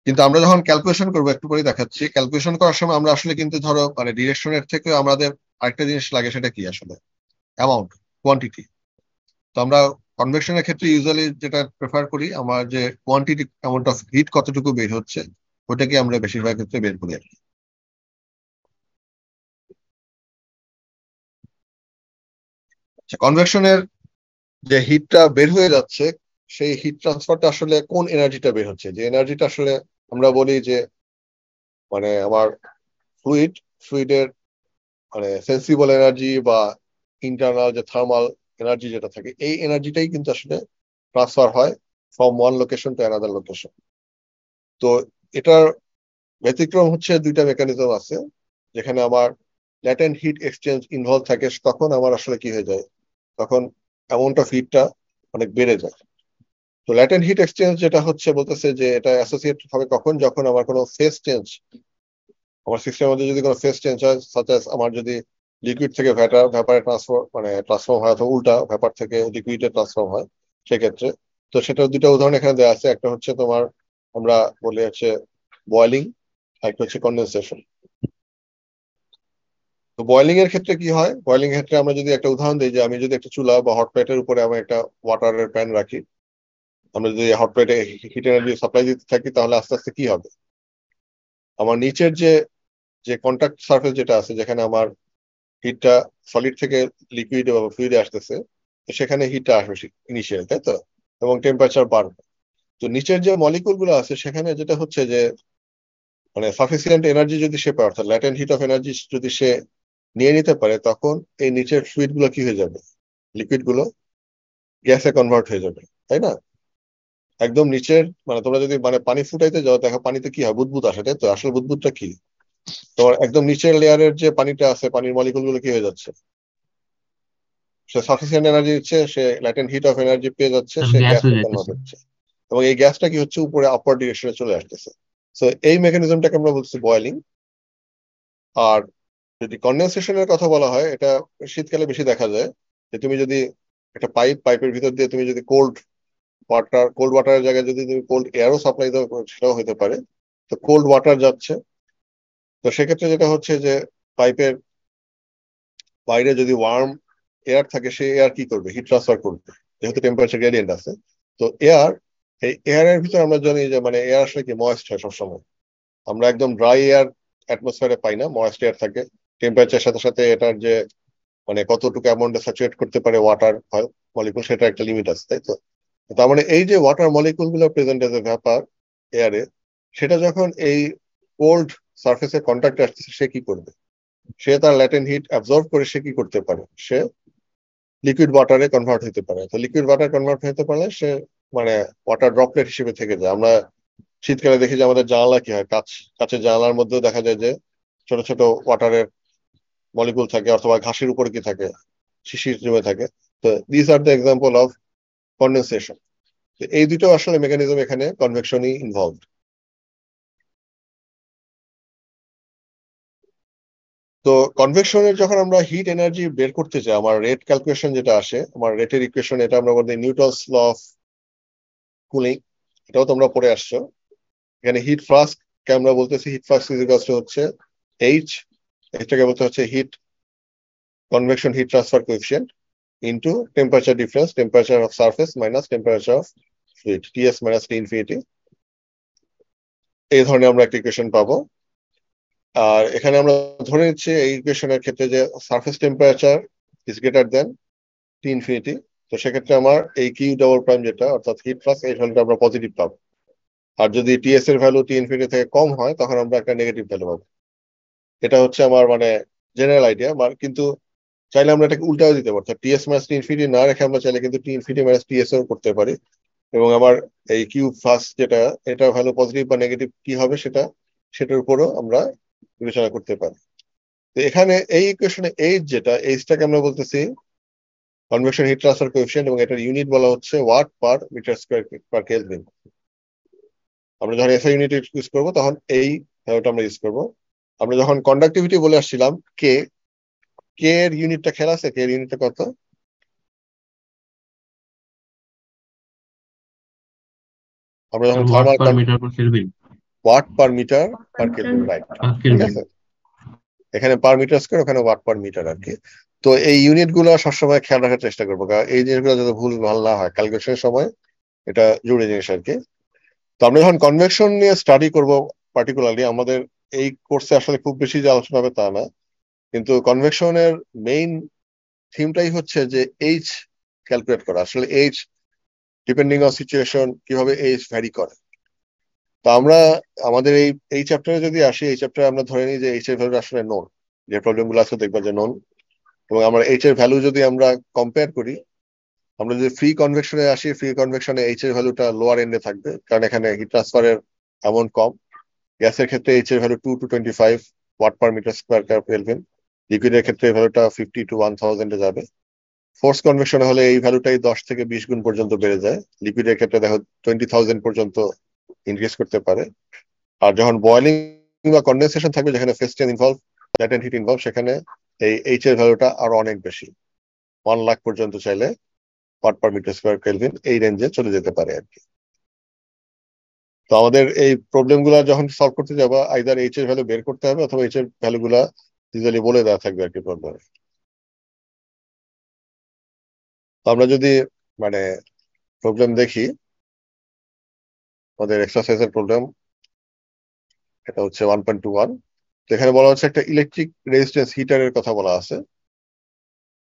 কিন্তু আমরা যখন ক্যালকুলেশন করবো, একটু পরে দেখাচ্ছি, ক্যালকুলেশন করার সময় আমরা আসলে কিন্তু ধরো মানে ডিরেকশনের থেকে আমাদের আরেকটা জিনিস লাগে, সেটা কি আসলে অ্যামাউন্ট, কোয়ান্টিটি। তো আমরা কনভেকশনের ক্ষেত্রে ইউজুয়ালি যেটা প্রেফার করি, আমার যে কোয়ান্টিটি অ্যামাউন্ট অফ হিট কতটুকু বের হচ্ছে ওটাকে আমরা বেশিরভাগ ক্ষেত্রে বের করি আর কি। আচ্ছা, কনভেকশনের যে হিটটা বের হয়ে যাচ্ছে সেই হিট ট্রান্সফারটা আসলে কোন এনার্জিটা বের হচ্ছে, যে এনার্জিটা আসলে আমরা বলি যে মানে আমার ফ্লুইডের মানে সেন্সিবল এনার্জি বা ইন্টারনাল যে থার্মাল এনার্জি যেটা থাকে, এই এনার্জিটাই কিন্তু আসলে ট্রান্সফার হয় from one location to another location. তো এটার ব্যতিক্রম হচ্ছে দুইটা মেকানিজম আছে, যেখানে আমার ল্যাটেন্ট হিট এক্সচেঞ্জ ইনভলভ থাকে, তখন আমার আসলে কি হয়ে যায়, তখন অ্যামাউন্ট অফ হিটটা অনেক বেড়ে যায়। তো ল্যাটেন্ট হিট এক্সচেঞ্জ যেটা হচ্ছে বলতেছে যে এটা অ্যাসোসিয়েট হবে কখন, যখন আমার কোনো ফেজ চেঞ্জ, আমার সিস্টেমের মধ্যে যদি কোনো ফেজ চেঞ্জ হয়, সাচ অ্যাজ আমার যদি লিকুইড থেকে ভ্যাপারে ট্রান্সফর্ম হয়, অথবা উল্টা ভ্যাপার থেকে লিকুইডে ট্রান্সফর্ম হয় সেক্ষেত্রে। তো সেটার দুটো উদাহরণ এখানে দেওয়া আছে, একটা হচ্ছে তোমার আমরা বলি হচ্ছে বয়েলিং, আর একটা হচ্ছে কন্ডেনসেশন। তো বয়েলিং এর ক্ষেত্রে কি হয়, বয়েলিং এর ক্ষেত্রে আমরা যদি একটা উদাহরণ দিই, যে আমি যদি একটা চুলা বা হট প্লেটের উপরে আমি একটা ওয়াটারের প্যান রাখি, আমরা যদি হট প্লেটে হিট এনার্জি সাপ্লাই দিতে থাকি, তাহলে আস্তে আস্তে কি হবে, আমার নিচের যে যে কন্টাক্ট সারফেস যেটা আছে, যেখানে আমার হিটটা সলিড থেকে লিকুইড বা ফ্লুইডে আসতেছে, তো সেখানে হিটটা আসবে ইনিশিয়াল, তাই তো, এবং টেম্পারেচার বাড়বে। তো নিচের যে মলিকুল গুলো আছে সেখানে যেটা হচ্ছে যে মানে সাফিসিয়েন্ট এনার্জি যদি সে পায়, অর্থাৎ ল্যাটেন্ট হিট অফ এনার্জি যদি সে নিয়ে নিতে পারে, তখন এই নিচের ফ্লুইড গুলো কি হয়ে যাবে, লিকুইড গুলো গ্যাসে কনভার্ট হয়ে যাবে, তাই না। একদম নিচের মানে তোমরা যদি মানে পানি ফুটাইতে যাও, দেখো পানিতে কি হয়, বুদবুদ আসে, তাই তো। আসলে বুদবুদটা কি, তোমার একদম নিচের লেয়ারের যে পানিটা আছে, পানির মলিকুল গুলো কি হয়ে যাচ্ছে, সে সাফিসিয়েন্ট এনার্জি দিচ্ছে, সে ল্যাটেন্ট হিট অফ এনার্জি পেয়ে যাচ্ছে, সে গ্যাস গ্যাসে হয়ে কনভার্ট যেতেছে। হচ্ছে, এবং এই গ্যাসটা কি হচ্ছে উপরে আপার ডিরেকশনে চলে আসতেছে। সো এই মেকানিজমটাকে আমরা বলছি বয়েলিং। আর যদি কন্ডেনসেশনের কথা বলা হয়, এটা শীতকালে বেশি দেখা যায়, যে তুমি যদি একটা পাইপের ভিতর দিয়ে তুমি যদি কোল্ড ওয়াটারের জায়গায় যদি তুমি কোল্ড এয়ারও সাপ্লাই দাও, সেটাও হতে পারে। তো কোল্ড ওয়াটার যাচ্ছে, তো সেক্ষেত্রে যেটা হচ্ছে যে পাইপের বাইরে যদি ওয়ার্ম এয়ার থাকে, সে এয়ার কি করবে, হিট ট্রান্সফার করবে, যেহেতু টেম্পারেচার গ্রেডিয়েন্ট আছে। তো এই এয়ারের ভিতরে আমরা জানি যে মানে এয়ার আসলে কি ময়েস্ট হয় সবসময়, আমরা একদম ড্রাই এয়ার অ্যাটমসফিয়ারে পাই না, ময়েস্ট এয়ার থাকে। টেম্পারেচার সাথে সাথে এটার যে মানে কতটুকু অ্যামাউন্টে স্যাচুরেট করতে পারে ওয়াটার মলিকুল, সেটা একটা লিমিট আছে, তাই তো। তার মানে এই যে ওয়াটার মলিকুল গুলো প্রেজেন্ট এজ এ ভ্যাপার এয়ারে, সেটা যখন এই কোল্ড সারফেসের কন্ট্যাক্টে আসতেছে, সে কি করবে, সে তার ল্যাটেন্ট হিট অ্যাবজর্ব করে সে কি করতে পারে, সে লিকুইড ওয়াটারে কনভার্ট হতে পারে। তো লিকুইড ওয়াটার কনভার্ট হতে পারলে সে মানে ওয়াটার ড্রপলেট হিসেবে থেকে যায়। আমরা শীতকালে দেখি যে আমাদের জানালা কি হয়, কাঁচের জানালার মধ্যেও দেখা যায় যে ছোট ছোট ওয়াটারের মলিকুল থাকে, অথবা ঘাসের উপরে কি থাকে, শিশির জমে থাকে। তো this are the example of condensation. এই দুটো আসলে মেকানিজম এখানে কনভেকশনই ইনভলভড। তো কনভেকশনের যখন আমরা হিট এনার্জি বের করতে চাই, আমার রেট ক্যালকুলেশন যেটা আসে, আমার রেটের ইকুয়েশন, এটা আমরা বলি নিউটনস ল অফ কুলিং, এটাও তোমরা পড়ে আসছো। এখানে হিট ফ্লাস্ক কে আমরা বলতেছি, heat flux is equals to হচ্ছে এইচ, এইচটাকে বলতে হচ্ছে heat convection heat transfer coefficient into temperature difference, temperature of surface minus temperature of fluid, TS minus T infinity. এই ধরনের আমরা একটা ইকুয়েশন পাবো। আর এখানে আমরা ধরে নিচ্ছি এই ইকুয়েশনের ক্ষেত্রে যে surface temperature is greater than T infinity. তো সেক্ষেত্রে আমার এই কিউ ডাবল প্রাইম যেটা, অর্থাৎ হিট ফ্লাক্স, এই ভ্যালুটা আমরা পজিটিভ পাবো। আর যদি টিএস এর ভ্যালু টি ইনফিনিটি থেকে কম হয়, তখন আমরা একটা নেগেটিভ ভ্যালু পাবো। এটা হচ্ছে আমার মানে জেনারেল আইডিয়া। কিন্তু চাইলে আমরা এটাকে উল্টাও দিতে পারি, টিএস মাইনাস টি ইনফিনিটি না রেখে আমরা চাইলে কিন্তু টি ইনফিনিটি মাইনাস টিএস ও করতে পারি। এবং আমার এই কিউ ফার্স্ট যেটা, এটা ভ্যালু পজিটিভ বা নেগেটিভ কি হবে, সেটা সেটার উপরও আমরা বিবেচনা করতে পারি। তো এখানে এই ইকুয়েশনে এইচ যেটা, এইচটাকে আমরা বলতেছি কনভেকশন হিট ট্রান্সফার কোএফিসিয়েন্ট, এবং এটার ইউনিট বলা হচ্ছে watt per metre square per kelvin. আমরা যখন এসআই ইউনিট ইউজ করবো তখন এই ভ্যালুটা আমরা ইউজ করবো। আমরা যখন কন্ডাক্টিভিটি বলে আসছিলাম কে, কে এর ইউনিটটা খেয়াল আছে? কে এর ইউনিটটা কত? আমরা যখন watt thermal per metre per kelvin. Watt per metre per kelvin, right, ঠিক আছে। এখানে পার মিটার স্কয়ার, ওখানে ওয়াট পার মিটার আর কি। তো এই ইউনিট গুলো সবসময় খেয়াল রাখার চেষ্টা করবো, কারণ এই জিনিসগুলো যাতে ভুল ভাল না হয় ক্যালকুলেশনের সময়, এটা জরুরি জিনিস আর কি। তো আমরা যখন কনভেকশন নিয়ে স্টাডি করব পার্টিকুলারলি, আমাদের এই কোর্সে আসলে খুব বেশি যে আলোচনা হবে তা না, কিন্তু কনভেকশনের মেইন থিমটাই হচ্ছে যে এইচ ক্যালকুলেট করা। আসলে এইচ ডিপেন্ডিং অন সিচুয়েশন কিভাবে এইচ ভ্যারি করে। তো আমরা আমাদের এই চ্যাপ্টারে যদি আসি, এই চ্যাপ্টারে আমরা ধরে নিই যে এইচ এর ভ্যালু আসলে নোন, যে প্রবলেম গুলো আছে দেখবা যে নোন, এবং আমরা এইচ এর ভ্যালু যদি আমরা কম্পেয়ার করি, আমরা যদি ফ্রি কনভেকশনে আসি, ফ্রি কনভেকশনে এইচ এর ভ্যালুটা লোয়ার এন্ডে থাকবে, কারণ এখানে হিট ট্রান্সফারের অ্যামাউন্ট কম। গ্যাসের ক্ষেত্রে এইচ এর value 2 to 25 watt per metre square kelvin, লিকুইডের ক্ষেত্রে এই ভ্যালুটা 50 to 1000 এ যাবে। ফোর্স কনভেকশনে হলে এই ভ্যালুটাই 10 থেকে 20 গুণ পর্যন্ত বেড়ে যায়, লিকুইডের ক্ষেত্রে দেখো 20,000 পর্যন্ত ইনক্রিজ করতে পারে। আর যখন বয়লিং বা কন্ডেনসেশন থাকবে, যেখানে ফেস্টিয়ান ইনভলভ, ল্যাটেন্ট হিট ইনভলভ, সেখানে এই এইচ এর ভ্যালুটা আরো অনেক বেশি, 1 লাখ পর্যন্ত চাইলে watt per metre square kelvin এই রেঞ্জে চলে যেতে পারে আর কি। তো আমাদের এই প্রবলেম গুলা যখন সলভ করতে যাবো, আইদার এইচ এর ভ্যালু বের করতে হবে, অথবা এইচ এর ভ্যালু গুলা ইজিলি বলে দেওয়া থাকবে আর কি প্রবলেমে। তো আমরা যদি মানে প্রবলেম দেখি, আমাদের এক্সারসাইজের প্রবলেম এটা হচ্ছে 1.21। তো এখানে বলা হচ্ছে একটা ইলেকট্রিক রেজিস্ট্যান্স হিটারের কথা বলা আছে।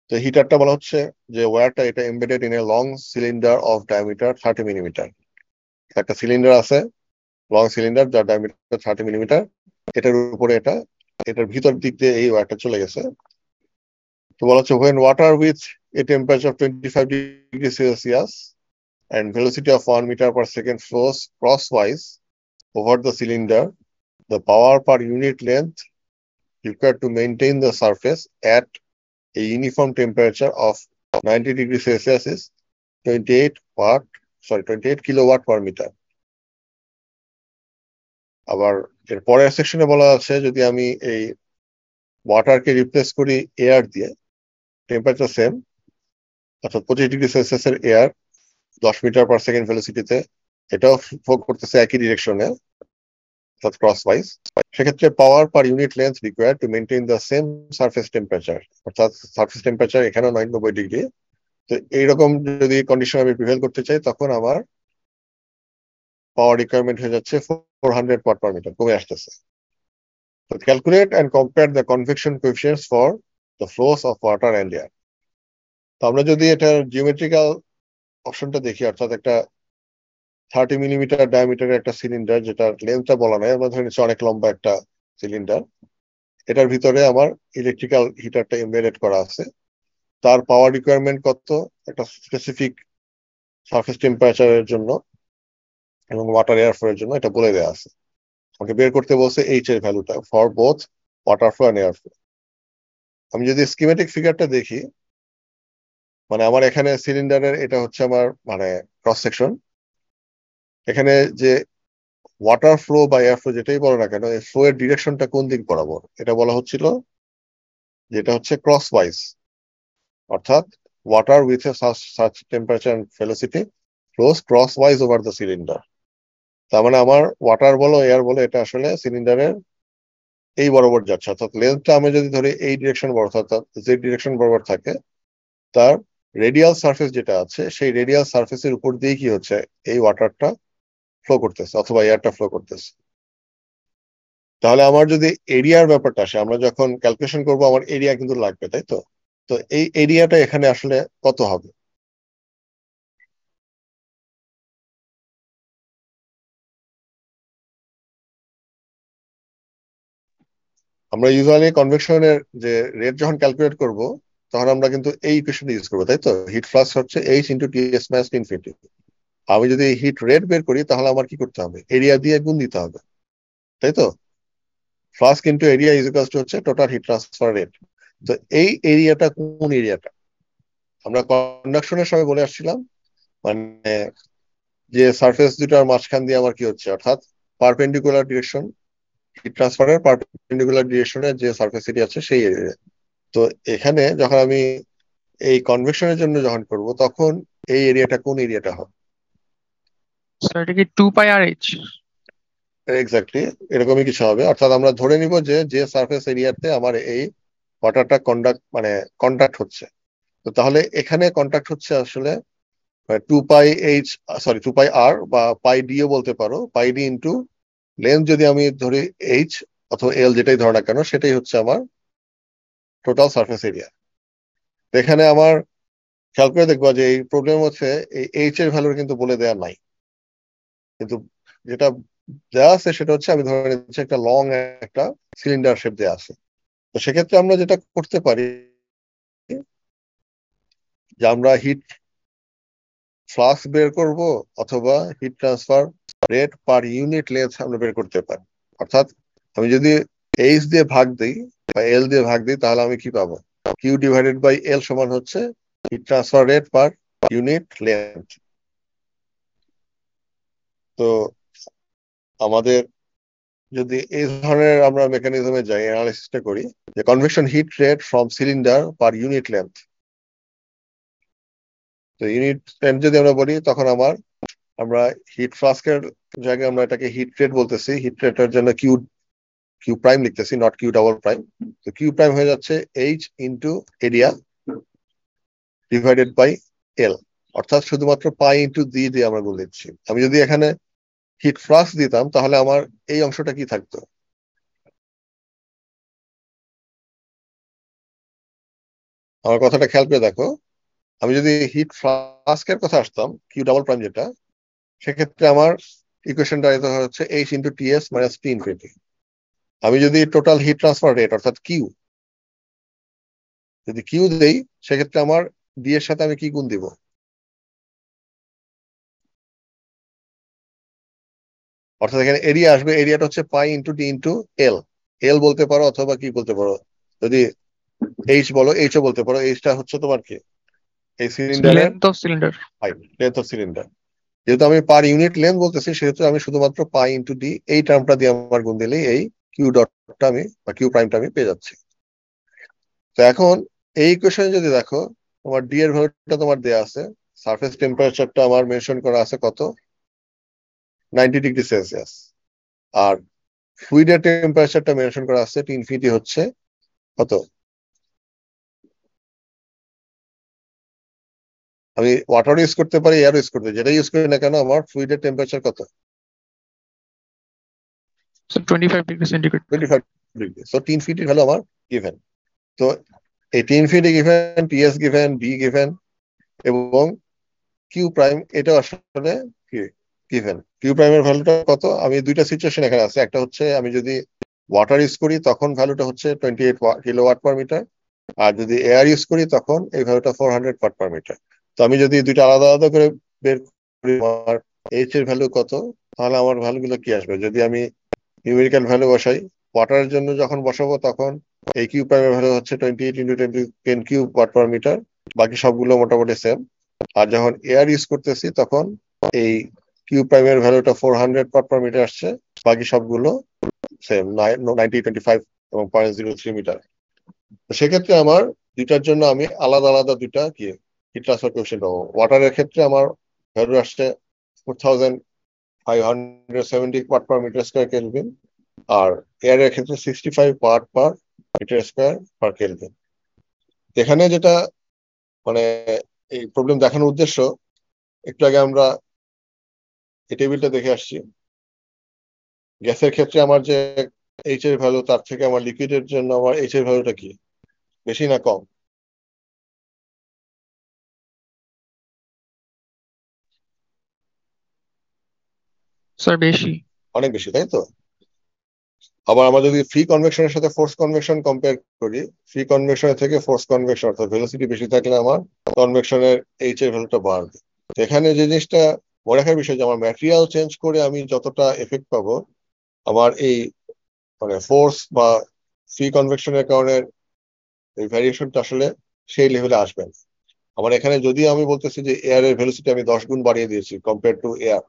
তো হিটারটা বলা হচ্ছে যে ওয়্যারটা এটা embedded in a long cylinder of diameter 30 millimetre. একটা সিলিন্ডার আছে, লং সিলিন্ডার, যার ডায়ামিটার 30 মিলিমিটার। এটার উপরে এটার ভিতর দিক দিয়ে এই ওয়্যারটা চলে গেছে। তো বলা হচ্ছে when water with a temperature of 25 degrees Celsius and velocity of 1 meter per second flows crosswise over the cylinder, the power per unit length required to maintain the surface at a uniform temperature of 90 degrees Celsius is 28 kilowatt per meter. আবার এর পরের সেকশনে বলা আছে যদি আমি এই ওয়াটারকে রিপ্লেস করি এয়ার দিয়ে, টেম্পারেচার সেম, অর্থাৎ 25 ডিগ্রি সেলসিয়াস এর এয়ার 10 মিটার পার সেকেন্ড ভেলোসিটিতে, এটাও ফ্লো করতেছে একই ডিরেকশনে অর্থাৎ ক্রস ওয়াইজ, সেক্ষেত্রে power per unit length required to maintain the same surface temperature, অর্থাৎ সারফেস টেম্পারেচার এখানেও 90 ডিগ্রি। তো এইরকম যদি কন্ডিশন আমি প্রিভেল করতে চাই, তখন আমার পাওয়ার রিকোয়ারমেন্ট হয়ে যাচ্ছে 400 ওয়াট পার মিটার, কমে আসতেছে। So calculate and compare the convection coefficients for the flows of water and air. তো আমরা যদি এটার জিওমেট্রিক্যাল অপশনটা দেখি, অর্থাৎ একটা 30 মিলিমিটার ডায়ামিটারের একটা সিলিন্ডার, যেটার লেন্থটা বলা নাই, আমরা ধরে নিচ্ছি অনেক লম্বা একটা সিলিন্ডার, এটার ভিতরে আমার ইলেকট্রিক্যাল হিটারটা এমবেডেড করা আছে। তার পাওয়ার রিকোয়ারমেন্ট কত একটা স্পেসিফিক সারফেস টেম্পারেচারের জন্য এবং ওয়াটার এয়ার ফ্লো এর জন্য এটা বলে দেওয়া আছে। আমাকে বের করতে বলছে এইচ এর ভ্যালুটা for both water flow and air flow. আমি যদি স্কিমেটিক ফিগারটা দেখি, মানে আমার এখানে সিলিন্ডারের এটা হচ্ছে আমার মানে ক্রস সেকশন। এখানে যে ওয়াটার ফ্লো বা এয়ার ফ্লো যেটাই বলো না কেন, এই ফ্লো এর ডিরেকশনটা কোন দিক বরাবর, এটা বলা হচ্ছিল যেটা হচ্ছে ক্রস ওয়াইজ, অর্থাৎ water with a such temperature and velocity flows crosswise over the cylinder. তার মানে আমার ওয়াটার বলো এয়ার বলো, এটা আসলে সিলিন্ডারের এই বরাবর যাচ্ছে, অর্থাৎ লেন্থটা আমি যদি ধরি এই ডিরেকশন বরাবর, অর্থাৎ যে ডিরেকশন বরাবর থাকে, তার রেডিয়াল সারফেস যেটা আছে, সেই রেডিয়াল সারফেসের উপর দিয়ে কি হচ্ছে এই ওয়াটারটা ফ্লো করতেছে অথবা এয়ারটা ফ্লো করতেছে। তাহলে আমার যদি এরিয়ার ব্যাপারটা আসে, আমরা যখন ক্যালকুলেশন করবো আমার এরিয়া কিন্তু লাগবে, তাই তো? তো এই এরিয়াটা এখানে আসলে কত হবে? আমরা ইউজুয়ালি কনভেকশনের যে রেট যখন ক্যালকুলেট করব, তখন আমরা কিন্তু এই ইকুয়েশন ইউজ করবো, তাই তো? হিট ফ্লাক্স হচ্ছে h into TS minus infinity. আমি যদি হিট রেট বের করি, তাহলে আমার কি করতে হবে? এরিয়া দিয়ে গুণ দিতে হবে, তাই তো? Flask into area is equal to হচ্ছে টোটাল হিট ট্রান্সফার রেট। তো এই এরিয়াটা কোন এরিয়াটা? আমরা কন্ডাকশনের সময় বলে আসছিলাম, মানে যে সারফেস দুটার মাঝখান দিয়ে আমার কি হচ্ছে, অর্থাৎ পারপেন্ডিকুলার ডিরেকশন, হিট ট্রান্সফারের পারপেন্ডিকুলার ডিরেকশনে যে সারফেস এরিয়া আছে সেই এরিয়া। তো এখানে যখন আমি এই কনভেকশনের জন্য যখন করব, তখন এই এরিয়াটা কোন এরিয়াটা হবে? স্যার এটা কি 2πr/h? এক্স্যাক্টলি এরকমই কিছু হবে। অর্থাৎ আমরা ধরে নিব যে যে সারফেস এরিয়াতে আমার এই ওয়াটারটা কন্ডাক্ট হচ্ছে, তো তাহলে এখানে কন্ডাক্ট হচ্ছে আসলে 2πh, সরি 2πr বা পাই ডিও বলতে পারো, পাই ডি ইন্টু লেন্থ যদি আমি ধরি এইচ অথবা এল, যেটাই ধরো না কেন, সেটাই হচ্ছে আমার টোটাল সারফেস এরিয়া। এখানে আমার খেয়াল করে দেখবো যে এই প্রবলেম হচ্ছে এই এইচ এর ভ্যালু কিন্তু বলে দেওয়া নাই, কিন্তু যেটা দেওয়া আছে সেটা হচ্ছে আমি ধরে নিচ্ছি একটা লং একটা সিলিন্ডার শেপ দেওয়া আছে। তো সেক্ষেত্রে আমরা যেটা করতে পারি যে আমরা হিট ফ্লাক্স বের করব অথবা হিট ট্রান্সফার রেট পার ইউনিট লেন্থ আমরা বের করতে পারি। অর্থাৎ আমি যদি এইচ দিয়ে ভাগ দিই বা এল দিয়ে ভাগ দিই, তাহলে আমি কি পাবো? কিউ ডিভাইডেড বাই এল সমান হচ্ছে হিট ট্রান্সফার রেট পার ইউনিট লেন্থ। তো আমাদের যদি এই ধরনের আমরা মেকানিজমে যাই, অ্যানালাইসিসটা করি যে convection heat rate from cylinder per unit length, তো ইউনিট লেন্থ যদি আমরা বলি, তখন আমরা হিট ফ্লাস্কের জায়গায় আমরা এটাকে হিট রেট বলতেছি। হিট রেটের জন্য কিউ কিউ প্রাইম লিখতেছি, নট কিউ ডাবল প্রাইম। তো কিউ প্রাইম হয়ে যাচ্ছে h into area divided by L, অর্থাৎ শুধুমাত্র পাই ইন্টু ডি দিয়ে আমরা গুণ দিচ্ছি। আমি যদি এখানে হিট ফ্লাক্স দিতাম, তাহলে আমার এই অংশটা কি থাকতো? আমার কথাটা খেয়াল করে দেখো, আমি যদি হিট ফ্লাস্কের কথা আসতাম, কিউ ডাবল প্রাইম যেটা, সেক্ষেত্রে আমার ইকুয়েশনটা হচ্ছে h into TS minus T infinity. আমি যদি টোটাল হিট ট্রান্সফার রেট অর্থাৎ কিউ যদি কিউ দেই, সেক্ষেত্রে আমার ডি এর সাথে আমি কি গুণ দিব? অর্থাৎ এখানে এরিয়া আসবে, এরিয়াটা হচ্ছে pi into D into L. এল বলতে পারো অথবা কি বলতে পারো, যদি এইচ বলো এইচও বলতে পারো। এইচটা হচ্ছে তোমার কি, এই সিলিন্ডারের length of cylinder. Height, length of cylinder. যেহেতু আমি পার ইউনিট লেন্থ বলতেছি, সেহেতু আমি শুধুমাত্র পাই ইন্টু ডি এই টার্মটা দিয়ে আমার গুণ দিলেই এই কিউ ডটটা আমি বা কিউ প্রাইমটা আমি পেয়ে যাচ্ছি। তো এখন এই ইকুয়েশনে যদি দেখো, তোমার ডি এর ভ্যালুটা তোমার দেয়া আছে, সারফেস টেম্পারেচারটা আমার মেনশন করা আছে কত, 90°C, আর ফ্লুইডের টেম্পারেচারটা মেনশন করা আছে টি ইনফিনিটি হচ্ছে কত? আমি ওয়াটার ইউজ করতে পারি, এয়ার ইউজ করতে পারি, যেটা ইউজ করি না কেন, আমার ফ্লুইডের টেম্পারেচার কত? 25°C। 25°। সো টি ইনফিনিটির ভ্যালু আমার গিভেন। তো এই T infinity given, TS given, D given এবং কিউ প্রাইম এটা আসলে গিভেন। কিউ প্রাইমের ভ্যালুটা কত? আমি দুইটা সিচুয়েশন এখানে আছে। একটা হচ্ছে আমি যদি ওয়াটার ইউজ করি, তখন ভ্যালুটা হচ্ছে 28 কিলোওয়াট পার মিটার, আর যদি এয়ার ইউজ করি তখন এই ভ্যালুটা 400 ওয়াট পার মিটার। তো আমি যদি দুইটা আলাদা আলাদা করে বের করি আমার এইচ এর ভ্যালু কত, তাহলে আমার ভ্যালুগুলো কি আসবে? যদি আমি নিউমেরিক্যাল ভ্যালু বসাই, ওয়াটারের জন্য যখন বসাবো, তখন এই কিউ প্রাইমের ভ্যালু হচ্ছে 28 into 10 cube watt per metre, বাকি সবগুলো মোটামুটি সেম। আর যখন এয়ার ইউজ করতেছি, তখন এই কিউ প্রাইমের ভ্যালুটা 400 ওয়াট পার মিটার আসছে, বাকি সবগুলো সেম 9025 এবং 0.03 মিটার। তো সেক্ষেত্রে আমার দুইটার জন্য আমি আলাদা আলাদা দুইটা কি হিট ট্রান্সফার কোএফিসিয়েন্ট পাবো। ওয়াটারের ক্ষেত্রে আমার ভ্যালু আসছে 4570 watt per metre square kelvin, আর এয়ারের ক্ষেত্রে 65 watt per metre square per kelvin. এখানে যেটা মানে এই প্রবলেম দেখানোর উদ্দেশ্য, একটু আগে আমরা এই টেবিলটা দেখে আসছি। গ্যাসের ক্ষেত্রে আমার যে এইচ এর ভ্যালু, তার থেকে আমার লিকুইডের জন্য আমার এইচ এর ভ্যালুটা কি, বেশি না কম? স্যার বেশি। অনেক বেশি, তাই তো? আবার আমরা যদি ফ্রি কনভেকশনের সাথে ফোর্স কনভেকশন কম্পেয়ার করি, ফ্রি কনভেকশনের থেকে ফোর্স কনভেকশন অর্থাৎ ভেলোসিটি বেশি থাকলে আমার কনভেকশনের এইচ এর ভ্যালুটা বাড়বে। তো এখানে যে জিনিসটা মনে রাখার বিষয়, যে আমার ম্যাটেরিয়াল চেঞ্জ করে আমি যতটা এফেক্ট পাবো, আমার এই মানে ফোর্স বা ফ্রি কনভেকশনের কারণে এই ভ্যারিয়েশনটা আসলে সেই লেভেলে আসবে না। আমার এখানে যদি আমি বলতেছি যে এয়ার এর ভেলোসিটি আমি 10 গুণ বাড়িয়ে দিয়েছি কম্পেয়ার টু এয়ার,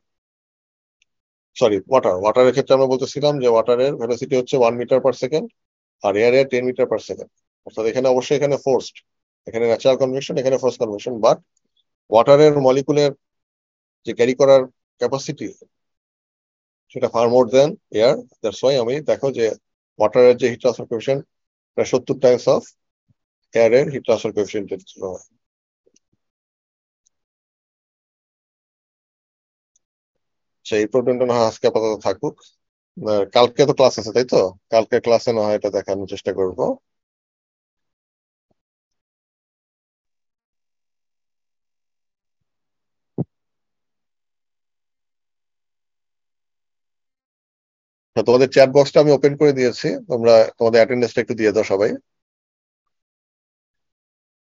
সরি ওয়াটারের ক্ষেত্রে আমরা বলতেছিলাম যে ওয়াটারের ভেলোসিটি হচ্ছে 1 মিটার পার সেকেন্ড আর এয়ারের 10 মিটার পার সেকেন্ড। অর্থাৎ এখানে অবশ্যই এখানে ফোর্সড, এখানে ন্যাচারাল কনভেকশন, এখানে ফোর্স কনভেকশন, বাট ওয়াটারের মলিকুলের যে ক্যারি করার ক্যাপাসিটি সেটা far more than air. That's why আমি দেখো যে ওয়াটারের যে হিট ট্রান্সফার কোএফিশিয়েন্ট প্রায় 70 টাইমস অফ এয়ারের হিট ট্রান্সফার কোএফিশিয়েন্টের তুলনায়। সেই প্রবলেমটা না হয় আজকে আপাতত থাকুক, কালকে তো ক্লাস আছে তাই তো, কালকে ক্লাসে না হয় এটা দেখানোর চেষ্টা করব। তোমাদের চ্যাট বক্সটা আমি ওপেন করে দিয়েছি, তোমরা তোমাদের অ্যাটেন্ডেন্সটা একটু দিয়ে দাও সবাই।